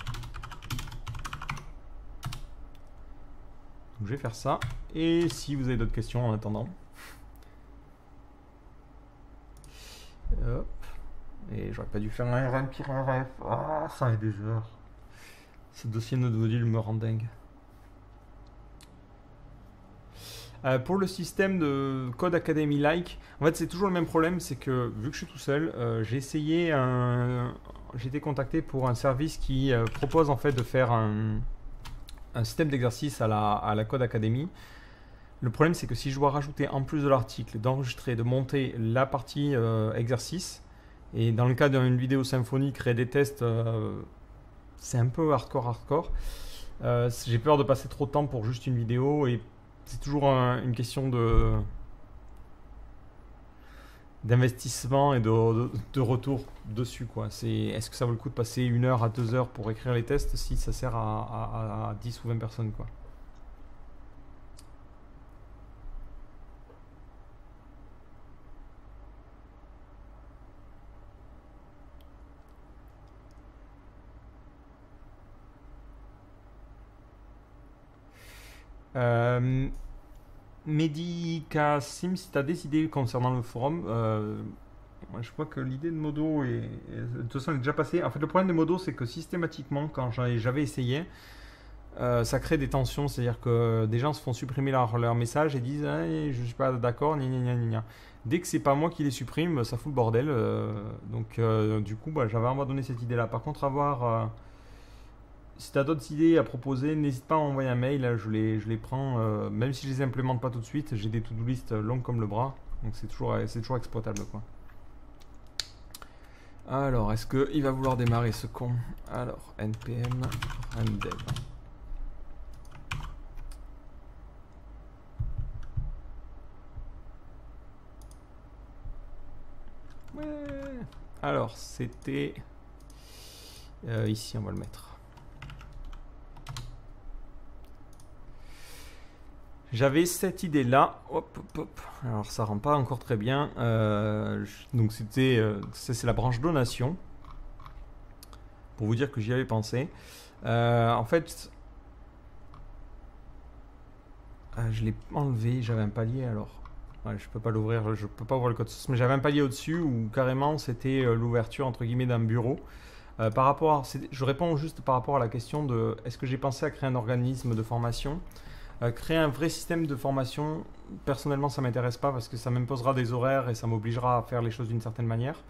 S1: je vais faire ça. Et si vous avez d'autres questions en attendant. Hop. Et j'aurais pas dû faire un rf. Ah, ça fait des heures. Ce dossier de module me rend dingue. Pour le système de Code Academy Like, en fait c'est toujours le même problème, c'est que vu que je suis tout seul, j'ai été contacté pour un service qui propose en fait de faire un système d'exercice à la Code Academy. Le problème c'est que si je dois rajouter en plus de l'article, d'enregistrer, de monter la partie exercice, et dans le cas d'une vidéo symphonie, créer des tests, c'est un peu hardcore. J'ai peur de passer trop de temps pour juste une vidéo et c'est toujours une question d'investissement et de retour dessus, quoi. Est-ce que ça vaut le coup de passer 1 heure à 2 heures pour écrire les tests si ça sert à 10 ou 20 personnes, quoi. Mehdi Kassim, si tu as des idées concernant le forum, je crois que l'idée de Modo de toute façon elle est déjà passée. En fait, le problème de Modo, c'est que systématiquement, quand j'avais essayé, ça crée des tensions. C'est-à-dire que des gens se font supprimer leur message et disent hey, je suis pas d'accord, gna gna gna gna. Dès que c'est pas moi qui les supprime, ça fout le bordel. Donc, du coup, j'avais abandonné cette idée-là. Par contre, si tu as d'autres idées à proposer, n'hésite pas à m'envoyer un mail, je les prends, même si je les implémente pas tout de suite, j'ai des to-do list longues comme le bras, donc c'est toujours exploitable, quoi. Alors, est-ce qu'il va vouloir démarrer ce con? Alors, npm rundev. Ouais. Alors, c'était ici, on va le mettre. J'avais cette idée-là. Hop. Alors, ça rend pas encore très bien. Donc, c'est la branche donation. Pour vous dire que j'y avais pensé. En fait, je l'ai enlevé. J'avais un palier. Alors, ouais, je peux pas l'ouvrir. Je peux pas ouvrir le code source. Mais j'avais un palier au-dessus où carrément c'était l'ouverture entre guillemets d'un bureau. Je réponds juste par rapport à la question de est-ce que j'ai pensé à créer un organisme de formation. Créer un vrai système de formation, personnellement ça m'intéresse pas parce que ça m'imposera des horaires et ça m'obligera à faire les choses d'une certaine manière.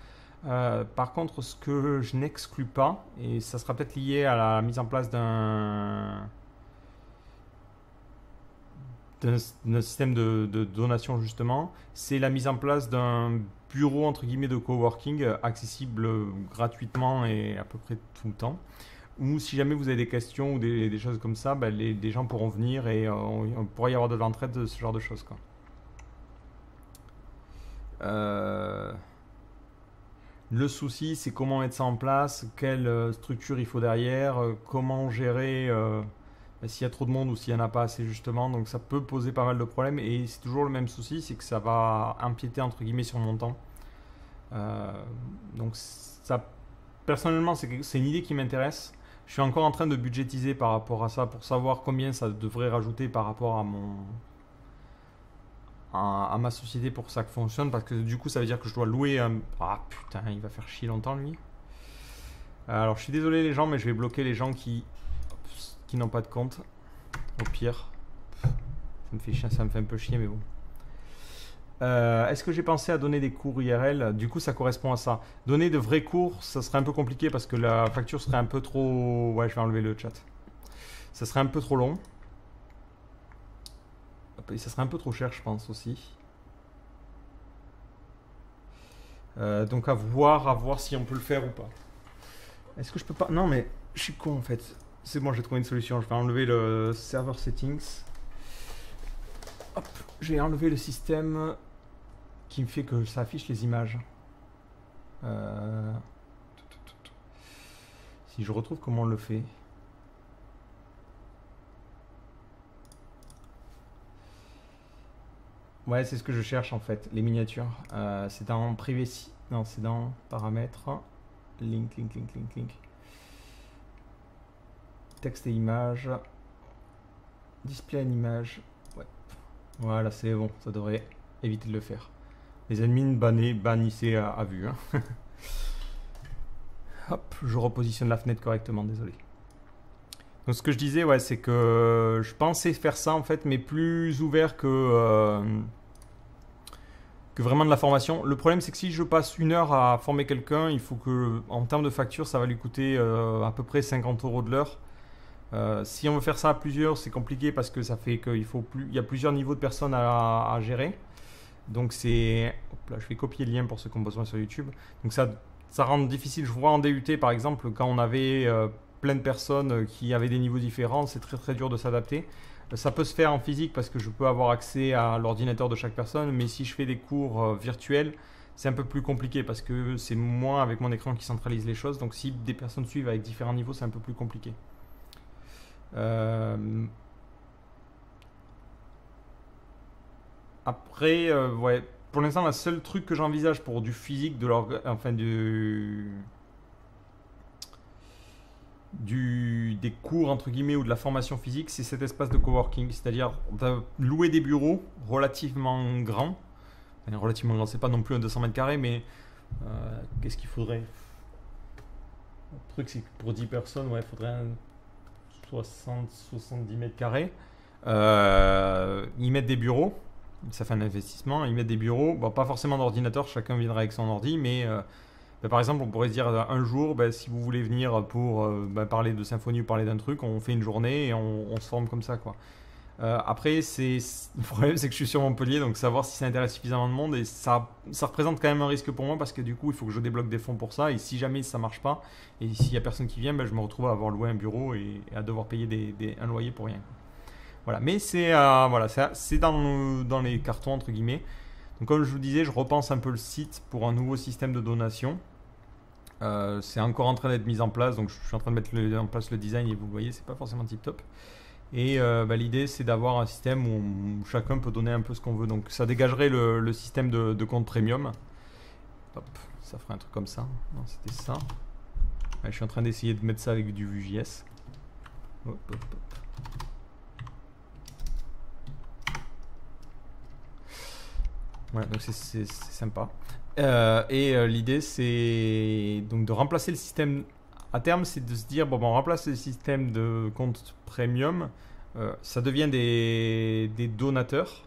S1: Par contre, ce que je n'exclus pas, et ça sera peut-être lié à la mise en place d'un système de donation justement, c'est la mise en place d'un bureau entre guillemets de coworking accessible gratuitement et à peu près tout le temps. Ou si jamais vous avez des questions ou des choses comme ça, des gens pourront venir et on pourra y avoir de l'entraide de ce genre de choses, quoi. Le souci, c'est comment mettre ça en place, quelle structure il faut derrière, comment gérer s'il y a trop de monde ou s'il n'y en a pas assez justement. Donc ça peut poser pas mal de problèmes et c'est toujours le même souci, c'est que ça va empiéter entre guillemets sur mon temps. Donc ça, personnellement, c'est une idée qui m'intéresse. Je suis encore en train de budgétiser par rapport à ça pour savoir combien ça devrait rajouter par rapport à ma société pour que ça fonctionne, parce que du coup ça veut dire que je dois louer un... Ah putain, il va faire chier longtemps lui. Alors je suis désolé les gens, mais je vais bloquer les gens qui n'ont pas de compte. Au pire. Ça me fait chier, ça me fait un peu chier, mais bon. Est-ce que j'ai pensé à donner des cours IRL? Du coup, ça correspond à ça. Donner de vrais cours, ça serait un peu compliqué parce que la facture serait un peu trop... Ouais, je vais enlever le chat. Ça serait un peu trop long. Et ça serait un peu trop cher, je pense aussi. Donc à voir si on peut le faire ou pas. Est-ce que je peux pas... Non, mais je suis con en fait. C'est bon, j'ai trouvé une solution. Je vais enlever le server settings. Hop, je vais enlever le système qui me fait que ça affiche les images. Si je retrouve comment on le fait. Ouais, c'est ce que je cherche en fait, les miniatures. C'est dans privacy. Non, c'est dans paramètres. Link. Texte et image. Display en image. Ouais. Voilà, c'est bon, ça devrait éviter de le faire. Les admins bannissez à vue. Hein. Hop, je repositionne la fenêtre correctement, désolé. Donc ce que je disais, ouais, c'est que je pensais faire ça en fait, mais plus ouvert que vraiment de la formation. Le problème, c'est que si je passe 1 heure à former quelqu'un, il faut que, en termes de facture, ça va lui coûter à peu près 50 euros de l'heure. Si on veut faire ça à plusieurs, c'est compliqué parce que ça fait il y a plusieurs niveaux de personnes à gérer. Donc c'est, hop là, je vais copier le lien pour ceux qui ont besoin sur YouTube. Donc ça rend difficile. Je vois en DUT par exemple, quand on avait plein de personnes qui avaient des niveaux différents, c'est très très dur de s'adapter. Ça peut se faire en physique parce que je peux avoir accès à l'ordinateur de chaque personne, mais si je fais des cours virtuels, c'est un peu plus compliqué parce que c'est moi avec mon écran qui centralise les choses. Donc si des personnes suivent avec différents niveaux, c'est un peu plus compliqué. Après, ouais, pour l'instant, le seul truc que j'envisage pour du physique, enfin des cours entre guillemets ou de la formation physique, c'est cet espace de coworking, c'est-à-dire louer des bureaux relativement grands. Enfin, relativement grands, c'est pas non plus un 200 mètres carrés, mais qu'est-ce qu'il faudrait? Le truc, c'est que pour 10 personnes, ouais, il faudrait un 60-70 mètres carrés. Y mettre des bureaux, ça fait un investissement. Y mettre des bureaux, bon, pas forcément d'ordinateur, chacun viendra avec son ordi, mais par exemple, on pourrait se dire un jour, si vous voulez venir pour parler de symphonie ou parler d'un truc, on fait une journée et on se forme comme ça, quoi. Après, le problème, c'est que je suis sur Montpellier, donc savoir si ça intéresse suffisamment de monde, et ça représente quand même un risque pour moi parce que du coup, il faut que je débloque des fonds pour ça, et si jamais ça marche pas, et s'il y a personne qui vient, je me retrouve à avoir loué un bureau et à devoir payer un loyer pour rien. Voilà, mais c'est dans les cartons entre guillemets. Donc comme je vous disais, je repense un peu le site pour un nouveau système de donation. C'est encore en train d'être mis en place, donc je suis en train de mettre en place le design et vous le voyez, c'est pas forcément tip top. Et l'idée, c'est d'avoir un système où chacun peut donner un peu ce qu'on veut. Donc ça dégagerait le système de compte premium. Hop, ça ferait un truc comme ça. Non, c'était ça. Ouais, je suis en train d'essayer de mettre ça avec du Vue.js. Hop, hop, hop. Ouais, donc c'est sympa. L'idée, c'est donc de remplacer le système. À terme, c'est de se dire, bon, on remplace le système de compte premium, ça devient des donateurs.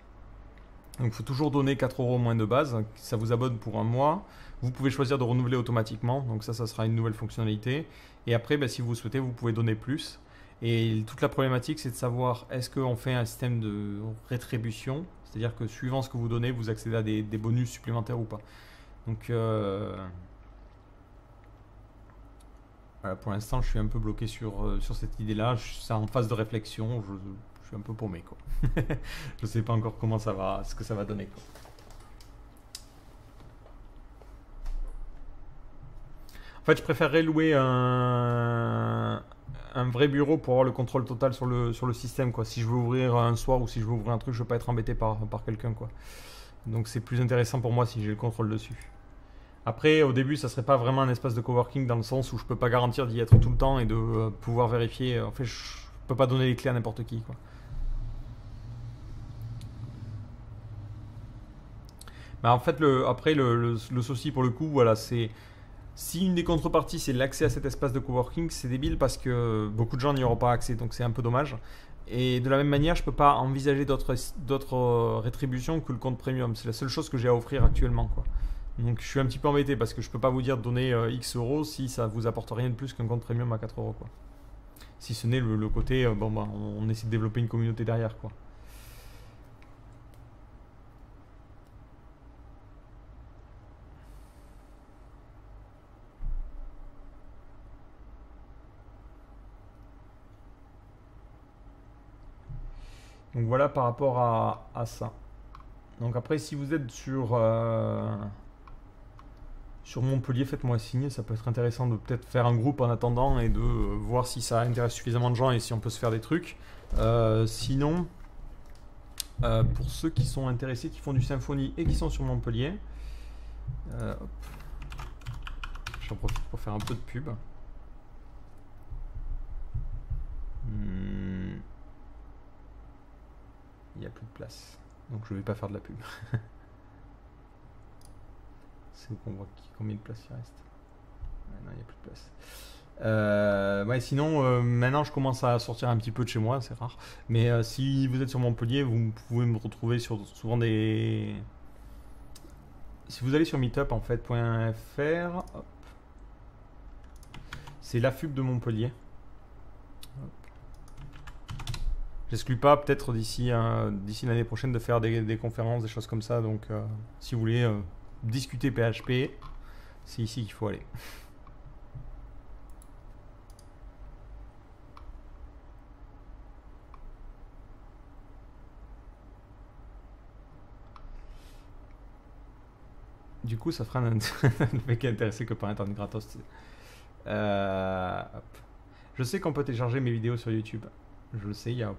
S1: Donc il faut toujours donner 4 euros moins de base, ça vous abonne pour un mois. Vous pouvez choisir de renouveler automatiquement, donc ça sera une nouvelle fonctionnalité. Et après, si vous souhaitez, vous pouvez donner plus. Et toute la problématique, c'est de savoir, est-ce qu'on fait un système de rétribution, c'est-à-dire que suivant ce que vous donnez, vous accédez à des bonus supplémentaires ou pas. Donc voilà, pour l'instant, je suis un peu bloqué sur cette idée-là. C'est en phase de réflexion. Je suis un peu paumé, quoi. Je sais pas encore ce que ça va donner, quoi. En fait, je préférerais louer un vrai bureau pour avoir le contrôle total sur le système, quoi. Si je veux ouvrir un soir ou si je veux ouvrir un truc, je veux pas être embêté par quelqu'un, quoi. Donc c'est plus intéressant pour moi si j'ai le contrôle dessus. Après, au début, ça serait pas vraiment un espace de coworking dans le sens où je peux pas garantir d'y être tout le temps et de pouvoir vérifier. En fait, je peux pas donner les clés à n'importe qui, quoi. En fait, après, le souci pour le coup, voilà, c'est si une des contreparties c'est l'accès à cet espace de coworking, c'est débile parce que beaucoup de gens n'y auront pas accès, donc c'est un peu dommage. Et de la même manière, je peux pas envisager d'autres rétributions que le compte premium. C'est la seule chose que j'ai à offrir actuellement, quoi. Donc je suis un petit peu embêté parce que je peux pas vous dire de donner X euros si ça vous apporte rien de plus qu'un compte premium à 4 euros, quoi. Si ce n'est le côté, on essaie de développer une communauté derrière, quoi. Donc voilà par rapport à ça. Donc après, si vous êtes sur Montpellier, faites-moi signe, ça peut être intéressant de peut-être faire un groupe en attendant et de voir si ça intéresse suffisamment de gens et si on peut se faire des trucs. Sinon, pour ceux qui sont intéressés, qui font du Symfony et qui sont sur Montpellier, j'en profite pour faire un peu de pub. Il n'y a plus de place, donc je vais pas faire de la pub. C'est où qu'on voit combien de place il reste. Ouais, non, il n'y a plus de place. Ouais, sinon, maintenant je commence à sortir un petit peu de chez moi, c'est rare. Mais si vous êtes sur Montpellier, vous pouvez me retrouver sur souvent des. Si vous allez sur meetup en fait, .fr, hop, c'est la FUB de Montpellier. J'exclus pas peut-être d'ici l'année prochaine de faire des conférences, des choses comme ça. Donc si vous voulez discuter PHP, c'est ici qu'il faut aller. Du coup, ça fera un le mec est intéressé que par internet gratos. Hop. Je sais qu'on peut télécharger mes vidéos sur YouTube. Je le sais, il n'y a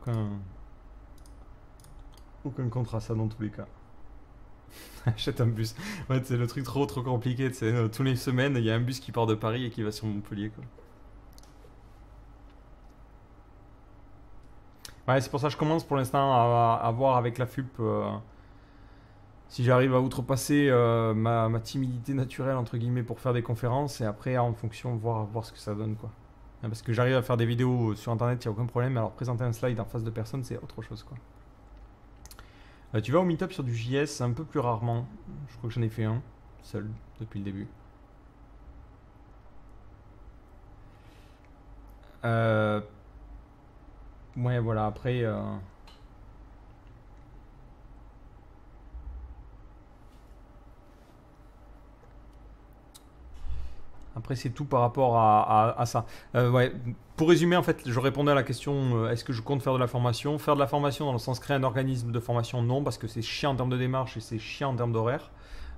S1: aucun contre à ça dans tous les cas. Achète un bus. Ouais, c'est le truc trop compliqué. Tous les semaines, il y a un bus qui part de Paris et qui va sur Montpellier, quoi. Ouais, c'est pour ça que je commence pour l'instant à voir avec la FUP si j'arrive à outrepasser ma timidité naturelle, entre guillemets, pour faire des conférences et après, en fonction, voir ce que ça donne, quoi. Parce que j'arrive à faire des vidéos sur internet, il n'y a aucun problème. Alors, présenter un slide en face de personne, c'est autre chose, quoi. Tu vas au meetup sur du JS un peu plus rarement. Je crois que j'en ai fait un, seul, depuis le début. Ouais, voilà, après. Après, c'est tout par rapport à ça. Ouais. Pour résumer, en fait, je répondais à la question est-ce que je compte faire de la formation? Faire de la formation dans le sens créer un organisme de formation, non, parce que c'est chiant en termes de démarche et c'est chiant en termes d'horaire.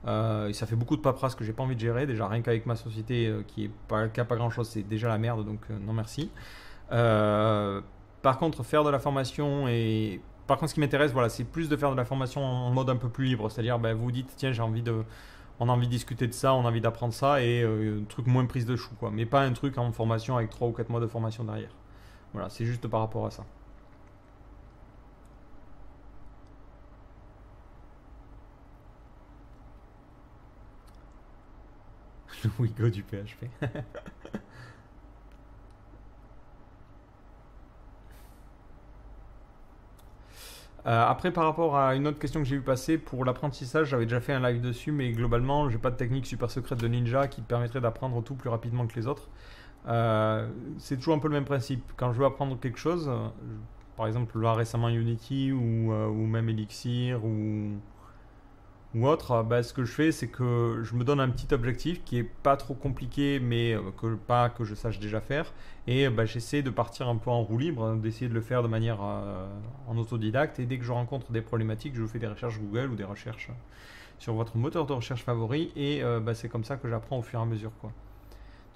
S1: Et ça fait beaucoup de paperasse que j'ai pas envie de gérer. Déjà, rien qu'avec ma société qui a pas grand chose, c'est déjà la merde, donc non merci. Par contre, faire de la formation et. Par contre, ce qui m'intéresse, voilà, c'est plus de faire de la formation en mode un peu plus libre. C'est-à-dire, ben, vous dites, tiens, on a envie de discuter de ça, on a envie d'apprendre ça, et un truc moins prise de chou, quoi. Mais pas un truc en formation avec 3 ou 4 mois de formation derrière. Voilà, c'est juste par rapport à ça. Le Wigo du PHP. Après, par rapport à une autre question que j'ai vu passer, pour l'apprentissage, j'avais déjà fait un live dessus, mais globalement, j'ai pas de technique super secrète de ninja qui te permettrait d'apprendre tout plus rapidement que les autres. C'est toujours un peu le même principe. Quand je veux apprendre quelque chose, par exemple là récemment Unity ou même Elixir ou autre, bah, ce que je fais, c'est que je me donne un petit objectif qui est pas trop compliqué, mais pas que je sache déjà faire. Et bah, j'essaie de partir un peu en roue libre, hein, d'essayer de le faire de manière en autodidacte. Et dès que je rencontre des problématiques, je fais des recherches Google ou des recherches sur votre moteur de recherche favori. Et bah, c'est comme ça que j'apprends au fur et à mesure, quoi.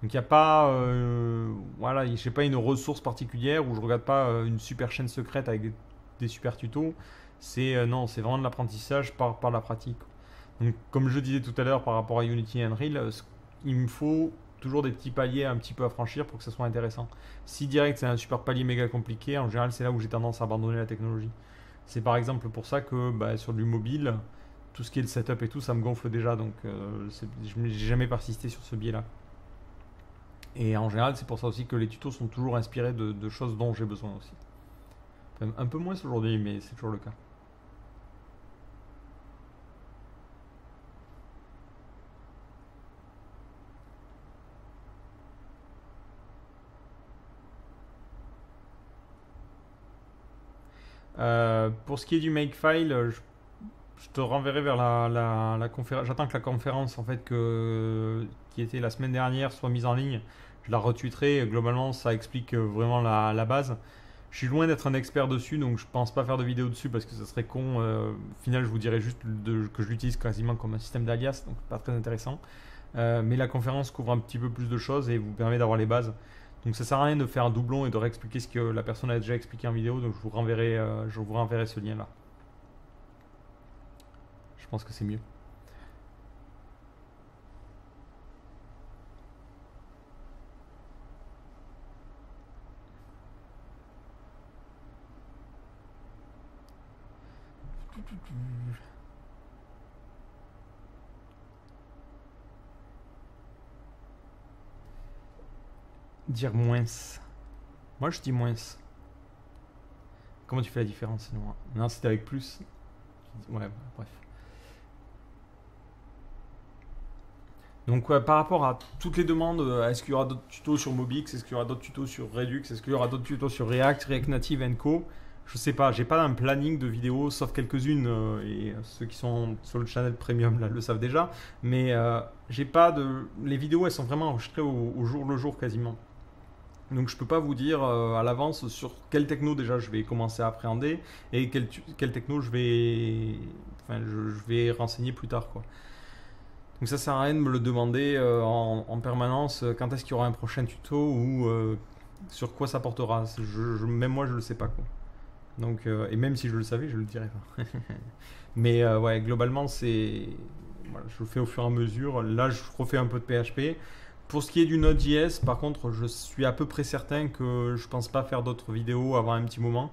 S1: Donc il n'y a pas, voilà, j'ai pas une ressource particulière où je regarde pas une super chaîne secrète avec des super tutos. Non, c'est vraiment de l'apprentissage par la pratique. Donc, comme je disais tout à l'heure par rapport à Unity et Unreal, il me faut toujours des petits paliers un petit peu à franchir pour que ça soit intéressant. Si direct c'est un super palier méga compliqué, en général c'est là où j'ai tendance à abandonner la technologie. C'est par exemple pour ça que bah, sur du mobile, tout ce qui est le setup et tout, ça me gonfle déjà. Donc je n'ai jamais persisté sur ce biais-là. Et en général, c'est pour ça aussi que les tutos sont toujours inspirés de choses dont j'ai besoin aussi. Enfin, un peu moins aujourd'hui, mais c'est toujours le cas. Pour ce qui est du Makefile, je te renverrai vers la conférence. J'attends que la conférence en fait qui était la semaine dernière soit mise en ligne. Je la retweeterai. Globalement, ça explique vraiment la base. Je suis loin d'être un expert dessus, donc je pense pas faire de vidéo dessus parce que ça serait con. Au final, je vous dirais juste que je l'utilise quasiment comme un système d'alias, donc pas très intéressant. Mais la conférence couvre un petit peu plus de choses et vous permet d'avoir les bases. Donc ça sert à rien de faire un doublon et de réexpliquer ce que la personne a déjà expliqué en vidéo, donc je vous renverrai ce lien là. Je pense que c'est mieux. Dire moins. Moi, je dis moins. Comment tu fais la différence sinon? Non, c'était avec plus. Ouais, bref. Donc par rapport à toutes les demandes, est-ce qu'il y aura d'autres tutos sur Mobix? Est-ce qu'il y aura d'autres tutos sur Redux? Est-ce qu'il y aura d'autres tutos sur React, React Native Co? Je sais pas, j'ai pas un planning de vidéos, sauf quelques-unes, et ceux qui sont sur le channel premium là le savent déjà. Mais j'ai pas de. Les vidéos elles sont vraiment enregistrées au jour le jour quasiment. Donc je peux pas vous dire à l'avance sur quelle techno déjà je vais commencer à appréhender et quelle techno je vais renseigner plus tard quoi. Donc ça sert à rien de me le demander en permanence quand est-ce qu'il y aura un prochain tuto ou sur quoi ça portera. Même moi je le sais pas quoi. Donc et même si je le savais je le dirais pas. Mais ouais globalement c'est voilà, je le fais au fur et à mesure. Là je refais un peu de PHP. Pour ce qui est du Node.js, par contre, je suis à peu près certain que je pense pas faire d'autres vidéos avant un petit moment.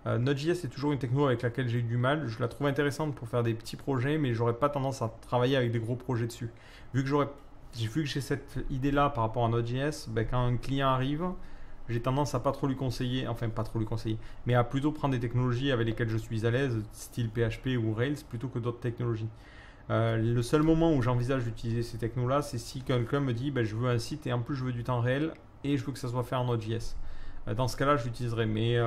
S1: Node.js est toujours une techno avec laquelle j'ai eu du mal. Je la trouve intéressante pour faire des petits projets, mais j'aurais pas tendance à travailler avec des gros projets dessus. Vu que j'ai cette idée-là par rapport à Node.js, ben, quand un client arrive, j'ai tendance à pas trop lui conseiller, enfin pas trop lui conseiller, mais à plutôt prendre des technologies avec lesquelles je suis à l'aise, style PHP ou Rails, plutôt que d'autres technologies. Le seul moment où j'envisage d'utiliser ces technos-là, c'est si quelqu'un me dit ben, je veux un site et en plus je veux du temps réel et je veux que ça soit fait en Node.js. Dans ce cas-là, je l'utiliserai, mais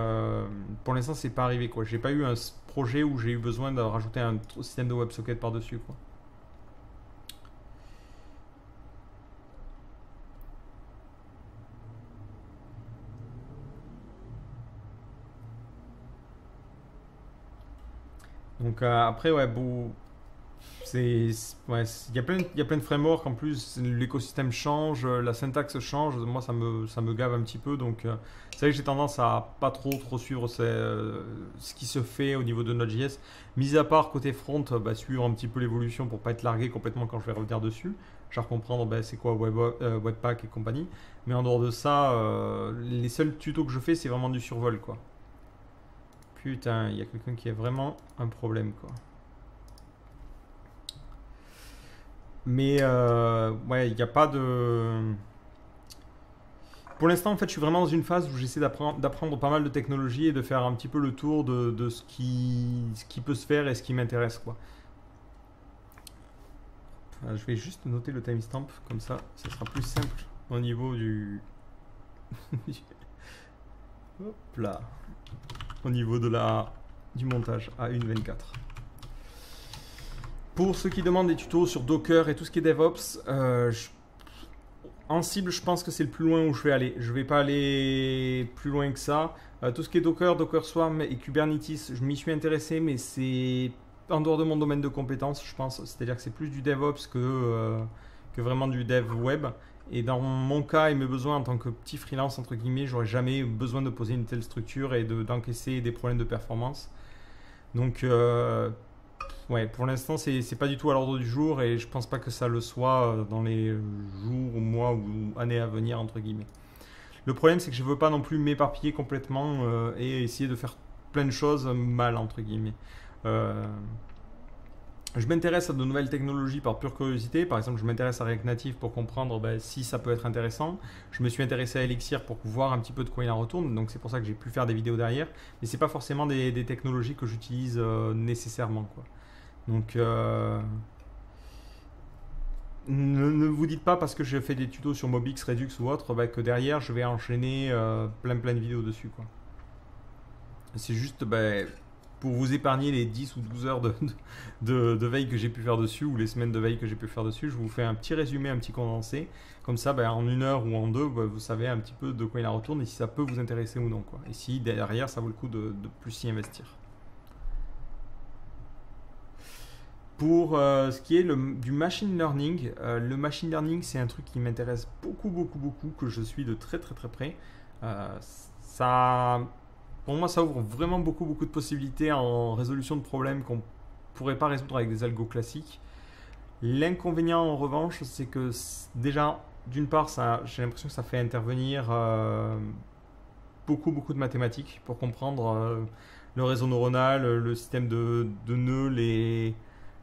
S1: pour l'instant, c'est pas arrivé quoi. J'ai pas eu un projet où j'ai eu besoin de rajouter un système de WebSocket par-dessus quoi. Donc après, ouais, bon, ouais, il y a plein de frameworks en plus, l'écosystème change, la syntaxe change, moi ça me gave un petit peu donc c'est vrai que j'ai tendance à pas trop suivre ce qui se fait au niveau de Node.js, mis à part côté front, bah, suivre un petit peu l'évolution pour pas être largué complètement quand je vais revenir dessus, genre comprendre bah, c'est quoi Webpack et compagnie, mais en dehors de ça, les seuls tutos que je fais c'est vraiment du survol quoi. Putain, il y a quelqu'un qui a vraiment un problème quoi. Mais ouais, il n'y a pas de. Pour l'instant, en fait, je suis vraiment dans une phase où j'essaie d'apprendre pas mal de technologies et de faire un petit peu le tour de ce qui peut se faire et ce qui m'intéresse, quoi. Je vais juste noter le timestamp, comme ça sera plus simple au niveau du. Hop là. Au niveau du montage à 1.24. Pour ceux qui demandent des tutos sur Docker et tout ce qui est DevOps, en cible, je pense que c'est le plus loin où je vais aller. Je ne vais pas aller plus loin que ça. Tout ce qui est Docker, Docker Swarm et Kubernetes, je m'y suis intéressé, mais c'est en dehors de mon domaine de compétences, je pense. C'est-à-dire que c'est plus du DevOps que vraiment du Dev Web. Et dans mon cas et mes besoins en tant que petit freelance, entre guillemets, j'aurais jamais besoin de poser une telle structure et d'encaisser des problèmes de performance. Donc, ouais, pour l'instant, c'est pas du tout à l'ordre du jour et je pense pas que ça le soit dans les jours, mois ou années à venir, entre guillemets. Le problème, c'est que je veux pas non plus m'éparpiller complètement et essayer de faire plein de choses mal, entre guillemets. Je m'intéresse à de nouvelles technologies par pure curiosité. Par exemple, je m'intéresse à React Native pour comprendre si ça peut être intéressant. Je me suis intéressé à Elixir pour voir un petit peu de quoi il en retourne. Donc c'est pour ça que j'ai pu faire des vidéos derrière. Mais c'est pas forcément des technologies que j'utilise nécessairement, quoi. Donc ne vous dites pas parce que je fais des tutos sur Mobix, Redux ou autre que derrière je vais enchaîner plein de vidéos dessus, quoi. C'est juste pour vous épargner les 10 ou 12 heures de veille que j'ai pu faire dessus ou les semaines de veille que j'ai pu faire dessus. Je vous fais un petit résumé, un petit condensé. Comme ça, en une heure ou en deux, vous savez un petit peu de quoi il en retourne et si ça peut vous intéresser ou non, quoi. Et si derrière ça vaut le coup de plus s'y investir. Pour ce qui est du machine learning, le machine learning c'est un truc qui m'intéresse beaucoup, que je suis de très près. Ça, pour moi ça ouvre vraiment beaucoup de possibilités en résolution de problèmes qu'on pourrait pas résoudre avec des algos classiques. L'inconvénient en revanche c'est que déjà d'une part j'ai l'impression que ça fait intervenir beaucoup de mathématiques pour comprendre le réseau neuronal, le système de nœuds,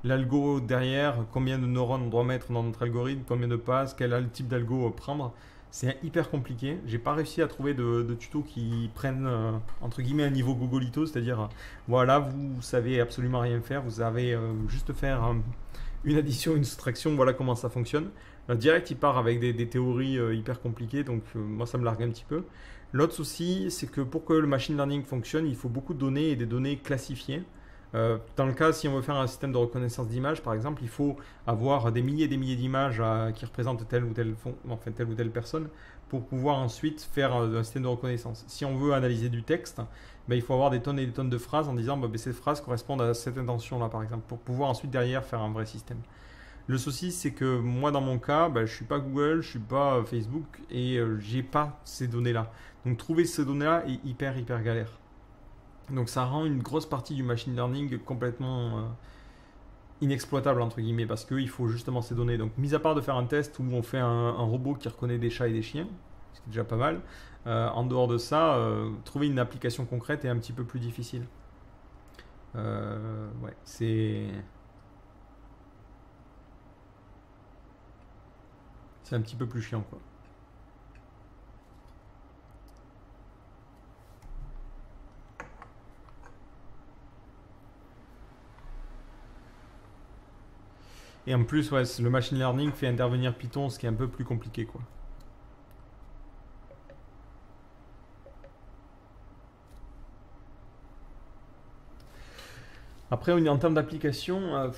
S1: l'algo derrière, combien de neurones on doit mettre dans notre algorithme, combien de passes, quel type d'algo prendre. C'est hyper compliqué. J'ai pas réussi à trouver de tutos qui prennent entre guillemets un niveau Gogolito, c'est-à-dire voilà, vous savez absolument rien faire, vous avez juste faire une addition, une soustraction, voilà comment ça fonctionne. Direct, il part avec des théories hyper compliquées, donc moi ça me largue un petit peu. L'autre souci, c'est que pour que le machine learning fonctionne, il faut beaucoup de données et des données classifiées. Dans le cas, si on veut faire un système de reconnaissance d'images, par exemple, il faut avoir des milliers et des milliers d'images qui représentent telle ou telle personne pour pouvoir ensuite faire un système de reconnaissance. Si on veut analyser du texte, ben, il faut avoir des tonnes et des tonnes de phrases en disant ben, ces phrases correspondent à cette intention-là, par exemple, pour pouvoir ensuite derrière faire un vrai système. Le souci, c'est que moi, dans mon cas, ben, je ne suis pas Google, je ne suis pas Facebook et j'ai pas ces données-là. Donc, trouver ces données-là est hyper, hyper galère. Donc, ça rend une grosse partie du machine learning complètement inexploitable, entre guillemets, parce qu'il faut justement ces données. Donc, mis à part de faire un test où on fait un robot qui reconnaît des chats et des chiens, ce qui est déjà pas mal, en dehors de ça, trouver une application concrète est un petit peu plus difficile. Ouais, c'est un petit peu plus chiant, quoi. Et en plus, ouais, le machine learning fait intervenir Python, ce qui est un peu plus compliqué, quoi. Après, en termes d'application,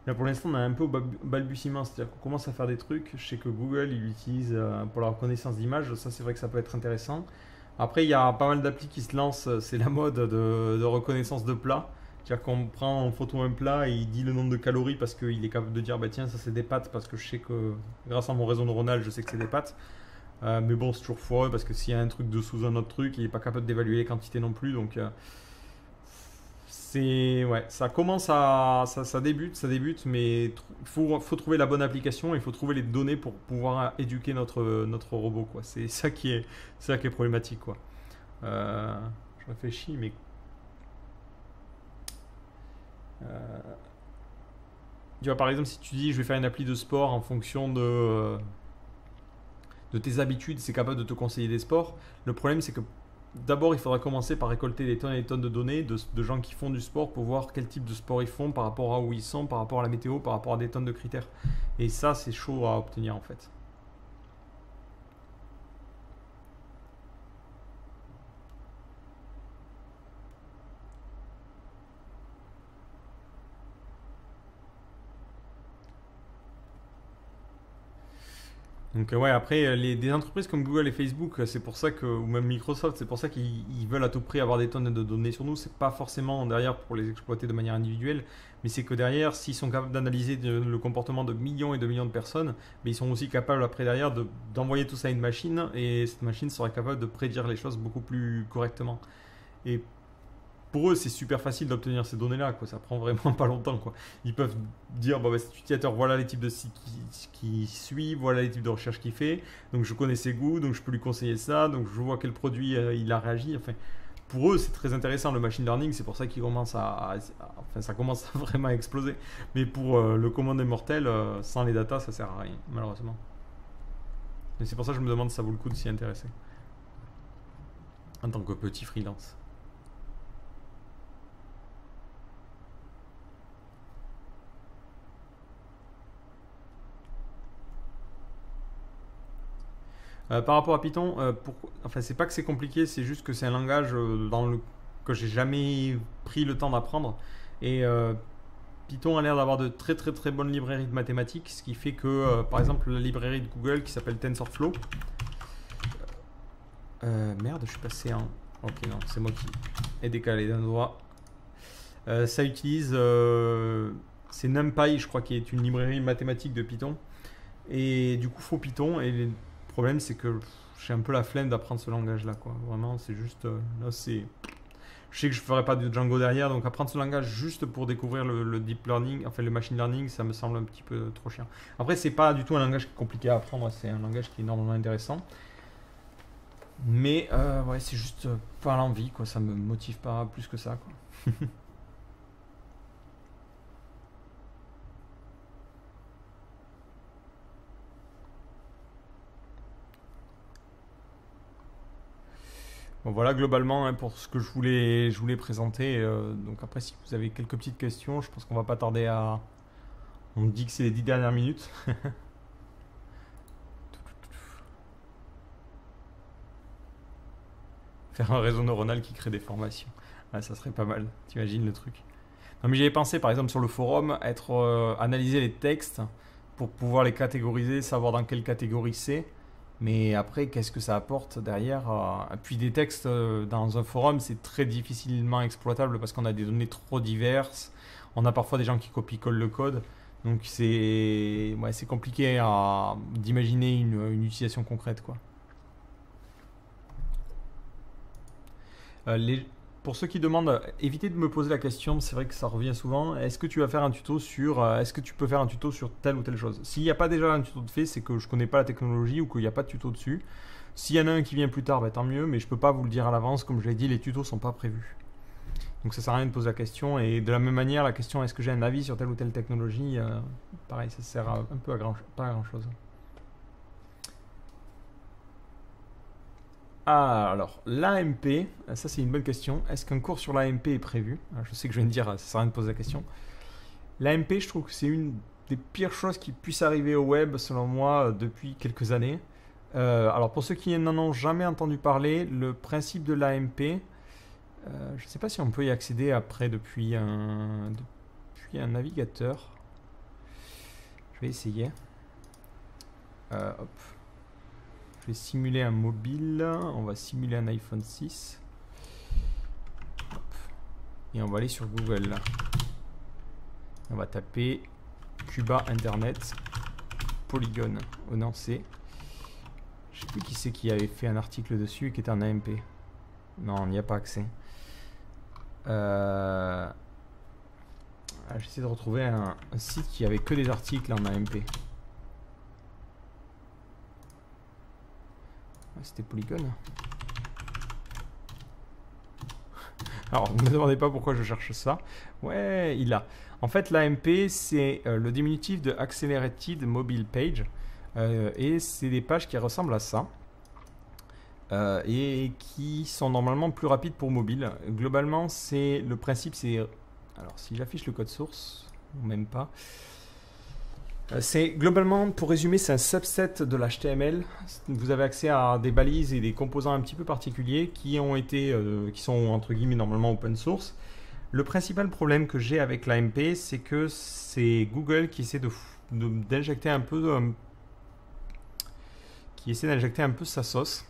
S1: là pour l'instant, on est un peu au balbutiement, c'est-à-dire qu'on commence à faire des trucs. Je sais que Google, il l'utilise pour la reconnaissance d'images, ça c'est vrai que ça peut être intéressant. Après, il y a pas mal d'applis qui se lancent, c'est la mode de reconnaissance de plats. C'est-à-dire qu'on prend en photo un plat et il dit le nombre de calories parce qu'il est capable de dire bah tiens ça c'est des pâtes parce que je sais que grâce à mon réseau neuronal je sais que c'est des pâtes. Mais bon c'est toujours foireux parce que s'il y a un truc dessous un autre truc il n'est pas capable d'évaluer les quantités non plus donc c'est ouais ça commence à ça débute mais il faut trouver la bonne application et il faut trouver les données pour pouvoir éduquer notre robot quoi. C'est ça qui est problématique quoi. Je réfléchis mais tu vois, par exemple, si tu dis je vais faire une appli de sport en fonction de tes habitudes, c'est capable de te conseiller des sports. Le problème, c'est que d'abord, il faudra commencer par récolter des tonnes et des tonnes de données de gens qui font du sport pour voir quel type de sport ils font par rapport à où ils sont, par rapport à la météo, par rapport à des tonnes de critères. Et ça, c'est chaud à obtenir en fait. Donc ouais, après, des entreprises comme Google et Facebook, c'est pour ça que, ou même Microsoft, c'est pour ça qu'ils veulent à tout prix avoir des tonnes de données sur nous. C'est pas forcément derrière pour les exploiter de manière individuelle, mais c'est que derrière, s'ils sont capables d'analyser le comportement de millions et de millions de personnes, mais ils sont aussi capables après derrière d'envoyer tout ça à une machine, et cette machine sera capable de prédire les choses beaucoup plus correctement. Et pour eux, c'est super facile d'obtenir ces données-là, quoi. Ça prend vraiment pas longtemps, quoi. Ils peuvent dire, bon, bah, cet utilisateur, voilà les types de sites qui suit, voilà les types de recherches qu'il fait. Donc, je connais ses goûts, donc je peux lui conseiller ça. Donc, je vois quel produit il a réagi. Enfin, pour eux, c'est très intéressant le machine learning. C'est pour ça qu'ils commencent enfin, ça commence à vraiment exploser. Mais pour le commun des mortels, sans les datas, ça sert à rien, malheureusement. Et c'est pour ça que je me demande si ça vaut le coup de s'y intéresser. En tant que petit freelance. Par rapport à Python, enfin c'est pas que c'est compliqué, c'est juste que c'est un langage que j'ai jamais pris le temps d'apprendre. Et Python a l'air d'avoir de très très très bonnes librairies de mathématiques, ce qui fait que par exemple la librairie de Google qui s'appelle TensorFlow. Merde, je suis passé en. Ok, non, c'est moi qui ai décalé d'un doigt. Ça utilise. C'est NumPy, je crois, qui est une librairie mathématique de Python. Et du coup, faut Python. Et le problème, c'est que j'ai un peu la flemme d'apprendre ce langage-là, quoi. Vraiment, c'est juste. Là, c'est. Je sais que je ferai pas de Django derrière, donc apprendre ce langage juste pour découvrir le deep learning, enfin le machine learning, ça me semble un petit peu trop chiant. Après, c'est pas du tout un langage compliqué à apprendre, c'est un langage qui est énormément intéressant. Mais ouais, c'est juste pas l'envie, quoi. Ça me motive pas plus que ça, quoi. Bon, voilà globalement hein, pour ce que je voulais présenter. Donc après, si vous avez quelques petites questions, je pense qu'on va pas tarder à... On me dit que c'est les 10 dernières minutes. Faire un réseau neuronal qui crée des formations. Ah, ça serait pas mal, t'imagines le truc. Non mais j'y avais pensé par exemple sur le forum, analyser les textes pour pouvoir les catégoriser, savoir dans quelle catégorie c'est. Mais après, qu'est-ce que ça apporte derrière puis des textes dans un forum, c'est très difficilement exploitable parce qu'on a des données trop diverses. On a parfois des gens qui copient-collent le code. Donc c'est compliqué d'imaginer une utilisation concrète, quoi. Pour ceux qui demandent, évitez de me poser la question, c'est vrai que ça revient souvent. Est-ce que tu vas faire un tuto sur, est-ce que tu peux faire un tuto sur telle ou telle chose? S'il n'y a pas déjà un tuto de fait, c'est que je connais pas la technologie ou qu'il n'y a pas de tuto dessus. S'il y en a un qui vient plus tard, bah, tant mieux, mais je peux pas vous le dire à l'avance. Comme je l'ai dit, les tutos sont pas prévus. Donc ça sert à rien de poser la question. Et de la même manière, la question est-ce que j'ai un avis sur telle ou telle technologie, pareil, ça sert un peu pas à grand chose. Ah, alors, l'AMP, ça c'est une bonne question. Est-ce qu'un cours sur l'AMP est prévu? Je sais que je viens de dire, ça sert à rien de poser la question. L'AMP, je trouve que c'est une des pires choses qui puissent arriver au web, selon moi, depuis quelques années. Alors, pour ceux qui n'en ont jamais entendu parler, le principe de l'AMP, je ne sais pas si on peut y accéder après depuis un navigateur. Je vais essayer. Hop. Je vais simuler un mobile, on va simuler un iPhone 6. Hop. Et on va aller sur Google. On va taper Cuba Internet Polygon. Oh non, c'est... Je sais plus qui c'est qui avait fait un article dessus et qui était en AMP. Non, on n'y a pas accès. J'essaie de retrouver un site qui avait que des articles en AMP. C'était Polygon. Alors, ne me demandez pas pourquoi je cherche ça. Ouais, il a. En fait, l'AMP, c'est le diminutif de Accelerated Mobile Page. Et c'est des pages qui ressemblent à ça. Et qui sont normalement plus rapides pour mobile. Globalement, le principe, c'est... Alors, si j'affiche le code source, ou même pas... C'est globalement, pour résumer, c'est un subset de l'HTML. Vous avez accès à des balises et des composants un petit peu particuliers qui sont entre guillemets normalement open source. Le principal problème que j'ai avec l'AMP, c'est que c'est Google qui essaie d'injecter un peu, sa sauce.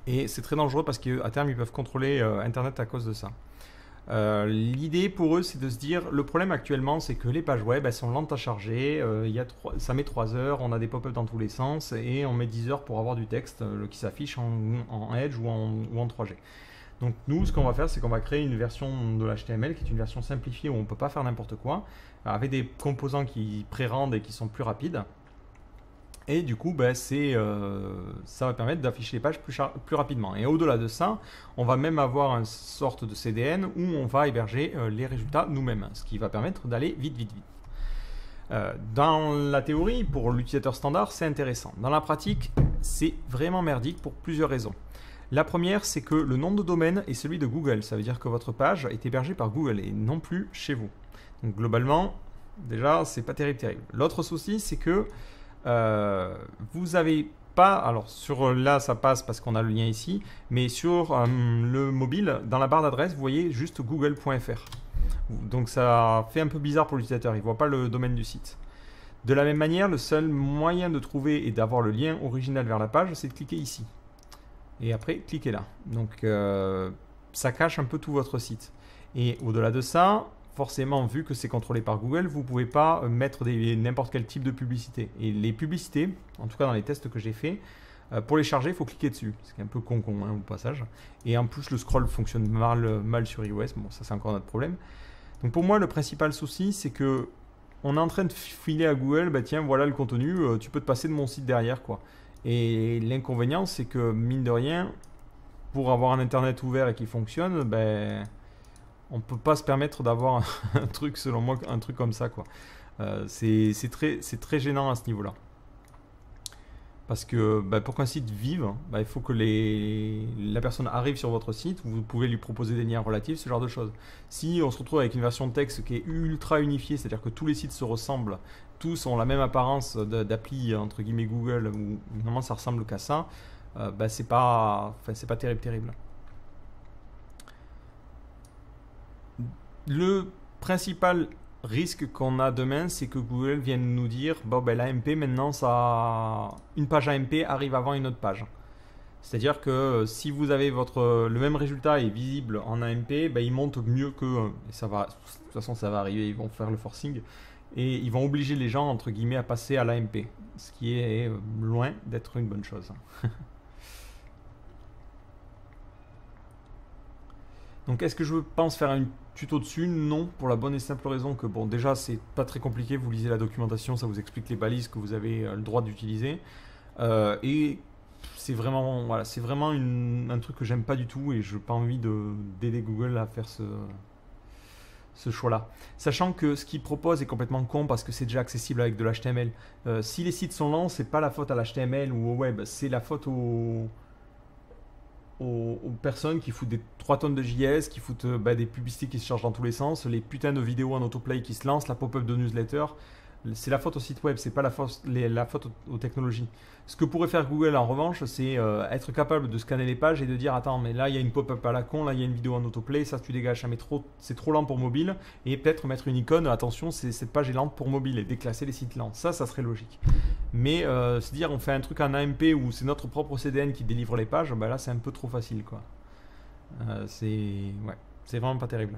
S1: Et c'est très dangereux parce qu'à terme, ils peuvent contrôler Internet à cause de ça. L'idée pour eux, c'est de se dire, le problème actuellement, c'est que les pages web, elles sont lentes à charger, ça met 3 heures, on a des pop-up dans tous les sens, et on met 10 heures pour avoir du texte qui s'affiche en Edge ou en 3G. Donc nous, ce qu'on va faire, c'est qu'on va créer une version de l'HTML qui est une version simplifiée où on ne peut pas faire n'importe quoi, avec des composants qui pré-rendent et qui sont plus rapides. Et du coup, ça va permettre d'afficher les pages plus rapidement. Et au-delà de ça, on va même avoir une sorte de CDN où on va héberger les résultats nous-mêmes, ce qui va permettre d'aller vite, vite, vite. Dans la théorie, pour l'utilisateur standard, c'est intéressant. Dans la pratique, c'est vraiment merdique pour plusieurs raisons. La première, c'est que le nom de domaine est celui de Google. Ça veut dire que votre page est hébergée par Google et non plus chez vous. Donc globalement, déjà, c'est pas terrible. L'autre souci, c'est que vous n'avez pas, alors là ça passe parce qu'on a le lien ici, mais sur le mobile, dans la barre d'adresse, vous voyez juste google.fr. Donc ça fait un peu bizarre pour l'utilisateur, il ne voit pas le domaine du site. De la même manière, le seul moyen de trouver et d'avoir le lien original vers la page, c'est de cliquer ici. Et après, cliquez là. Donc ça cache un peu tout votre site. Et au-delà de ça, forcément, vu que c'est contrôlé par Google, vous ne pouvez pas mettre n'importe quel type de publicité. Et les publicités, en tout cas dans les tests que j'ai fait, pour les charger, il faut cliquer dessus. C'est un peu con au passage. Et en plus, le scroll fonctionne mal sur iOS. Bon, ça c'est encore notre problème. Donc pour moi, le principal souci, c'est que on est en train de filer à Google, bah tiens, voilà le contenu, tu peux te passer de mon site derrière, quoi. Et l'inconvénient, c'est que mine de rien, pour avoir un internet ouvert et qui fonctionne, ben... on ne peut pas se permettre d'avoir un truc, selon moi, un truc comme ça, quoi. C'est très gênant à ce niveau-là. Parce que pour qu'un site vive, il faut que la personne arrive sur votre site, vous pouvez lui proposer des liens relatifs, ce genre de choses. Si on se retrouve avec une version de texte qui est ultra unifiée, c'est-à-dire que tous les sites se ressemblent, tous ont la même apparence d'appli entre guillemets Google, où normalement ça ressemble qu'à ça, c'est pas terrible. Le principal risque qu'on a demain, c'est que Google vienne nous dire l'AMP maintenant, une page AMP arrive avant une autre page. C'est-à-dire que si vous avez le même résultat est visible en AMP, il monte mieux que. Et ça va, de toute façon, ça va arriver, ils vont faire le forcing. Et ils vont obliger les gens, entre guillemets, à passer à l'AMP. Ce qui est loin d'être une bonne chose. Donc est-ce que je pense faire un tuto dessus? Non, pour la bonne et simple raison que déjà c'est pas très compliqué, vous lisez la documentation, ça vous explique les balises que vous avez le droit d'utiliser. Et c'est vraiment, un truc que j'aime pas du tout et je n'ai pas envie d'aider Google à faire ce choix-là. Sachant que ce qu'ils proposent est complètement con parce que c'est déjà accessible avec de l'HTML. Si les sites sont lents, c'est pas la faute à l'HTML ou au web, c'est la faute aux personnes qui foutent des 3 tonnes de JS, qui foutent des publicités qui se chargent dans tous les sens, les putains de vidéos en autoplay qui se lancent, la pop-up de newsletter. C'est la faute au site web, c'est pas la faute aux technologies. Ce que pourrait faire Google en revanche, c'est être capable de scanner les pages et de dire attends, mais là il y a une pop-up à la con, là il y a une vidéo en autoplay, ça tu dégages, mais c'est trop lent pour mobile, et peut-être mettre une icône, attention, cette page est lente pour mobile, et déclasser les sites lents. Ça serait logique. Mais se dire on fait un truc en AMP où c'est notre propre CDN qui délivre les pages, là c'est un peu trop facile quoi. C'est vraiment pas terrible.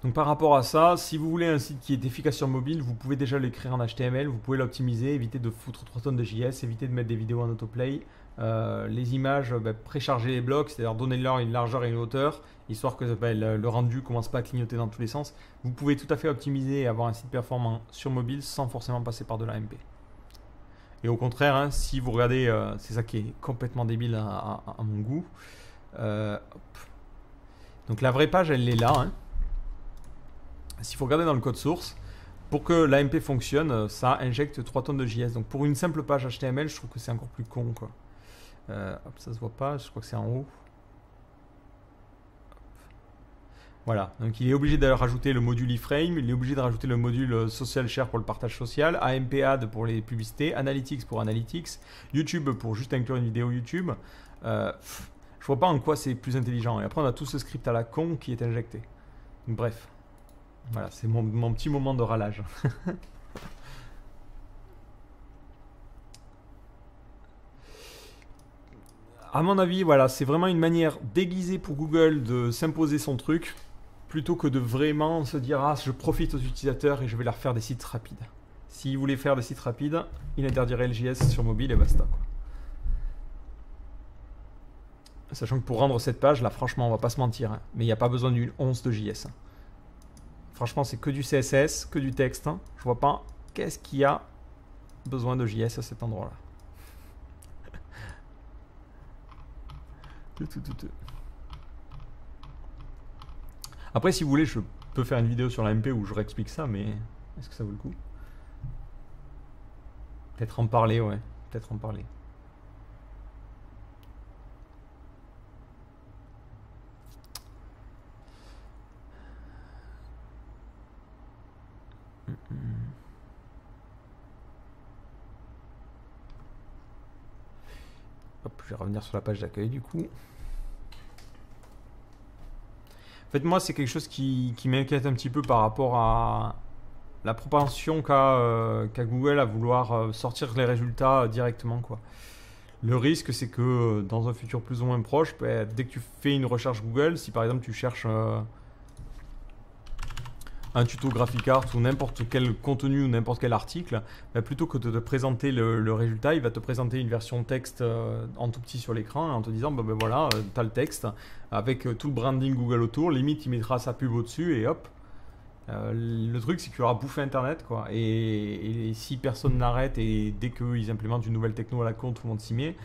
S1: Donc par rapport à ça, si vous voulez un site qui est efficace sur mobile, vous pouvez déjà l'écrire en HTML, vous pouvez l'optimiser, éviter de foutre 3 tonnes de JS, éviter de mettre des vidéos en autoplay. Les images, précharger les blocs, c'est-à-dire donner-leur une largeur et une hauteur, histoire que le rendu ne commence pas à clignoter dans tous les sens. Vous pouvez tout à fait optimiser et avoir un site performant sur mobile sans forcément passer par de l'AMP. Et au contraire, si vous regardez, c'est ça qui est complètement débile à mon goût. Donc la vraie page, elle est là. S'il faut regarder dans le code source, pour que l'AMP fonctionne, ça injecte 3 tonnes de JS. Donc pour une simple page HTML, je trouve que c'est encore plus con quoi. Ça se voit pas, je crois que c'est en haut. Voilà, donc il est obligé de rajouter le module iframe, il est obligé de rajouter le module social share pour le partage social, AMP add pour les publicités, analytics pour analytics, YouTube pour juste inclure une vidéo YouTube. Je vois pas en quoi c'est plus intelligent. Et après on a tout ce script à la con qui est injecté. Donc, bref. Voilà, c'est mon petit moment de râlage. À mon avis, voilà, c'est vraiment une manière déguisée pour Google de s'imposer son truc, plutôt que de vraiment se dire « Ah, je profite aux utilisateurs et je vais leur faire des sites rapides. » S'ils voulaient faire des sites rapides, il interdirait le JS sur mobile et basta, quoi. Sachant que pour rendre cette page, là, franchement, on va pas se mentir, mais il n'y a pas besoin d'une once de JS. Franchement, c'est que du CSS, que du texte. Je vois pas qu'est-ce qu'il y a besoin de JS à cet endroit-là. Après, si vous voulez, je peux faire une vidéo sur la MP où je réexplique ça, mais est-ce que ça vaut le coup? Peut-être en parler, ouais. Peut-être en parler. Hop, je vais revenir sur la page d'accueil du coup. En fait, moi, c'est quelque chose qui m'inquiète un petit peu par rapport à la propension qu'a Google à vouloir sortir les résultats directement, quoi. Le risque, c'est que dans un futur plus ou moins proche, dès que tu fais une recherche Google, si par exemple tu cherches un tuto graphic art ou n'importe quel contenu ou n'importe quel article, plutôt que de te présenter le résultat, il va te présenter une version texte en tout petit sur l'écran en te disant voilà, tu as le texte avec tout le branding Google autour, limite il mettra sa pub au-dessus et hop. Le truc c'est qu'il y aura bouffé internet quoi, et si personne n'arrête et dès qu'ils implémentent une nouvelle techno à la con tout le monde s'y met,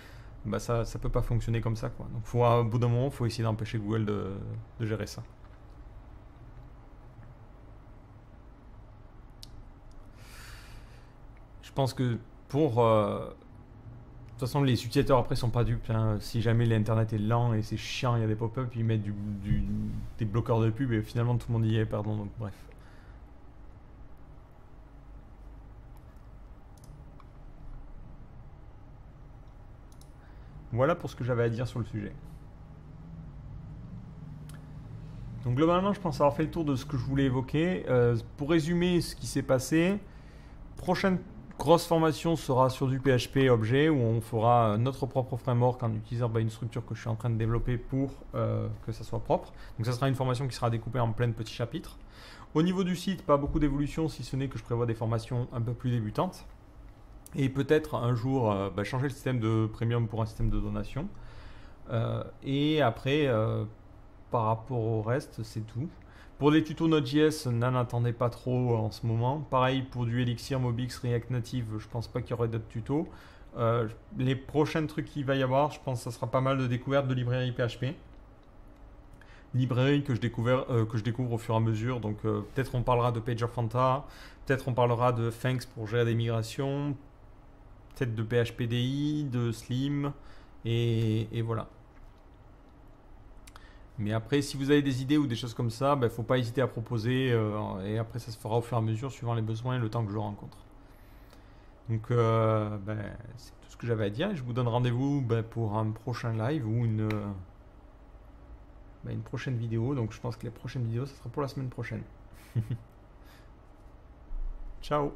S1: ça peut pas fonctionner comme ça quoi. Donc au bout d'un moment il faut essayer d'empêcher Google de gérer ça. pense que pour... de toute façon, les utilisateurs après sont pas dupes. Hein. Si jamais l'internet est lent et c'est chiant, il y a des pop-up, ils mettent des bloqueurs de pub et finalement tout le monde y est, pardon. Donc bref. Voilà pour ce que j'avais à dire sur le sujet. Donc globalement, je pense avoir fait le tour de ce que je voulais évoquer. Pour résumer ce qui s'est passé, prochaine grosse formation sera sur du PHP objet où on fera notre propre framework en utilisant une structure que je suis en train de développer pour que ça soit propre. Donc ça sera une formation qui sera découpée en plein de petits chapitres. Au niveau du site, pas beaucoup d'évolution si ce n'est que je prévois des formations un peu plus débutantes. Et peut-être un jour changer le système de premium pour un système de donation. Et après, par rapport au reste, c'est tout. Pour les tutos Node.js, n'en attendez pas trop en ce moment. Pareil pour du Elixir, Mobix, React Native, je pense pas qu'il y aurait d'autres tutos. Les prochains trucs qu'il va y avoir, je pense que ça sera pas mal de découvertes de librairies PHP. Librairies que je découvre au fur et à mesure. Donc peut-être on parlera de PagerFanta, peut-être on parlera de Thanks pour gérer des migrations, peut-être de PHPDI, de Slim, et voilà. Mais après, si vous avez des idées ou des choses comme ça, faut pas hésiter à proposer. Et après, ça se fera au fur et à mesure, suivant les besoins et le temps que je rencontre. Donc, c'est tout ce que j'avais à dire. Et je vous donne rendez-vous pour un prochain live ou une prochaine vidéo. Donc, je pense que les prochaines vidéos, ça sera pour la semaine prochaine. Ciao!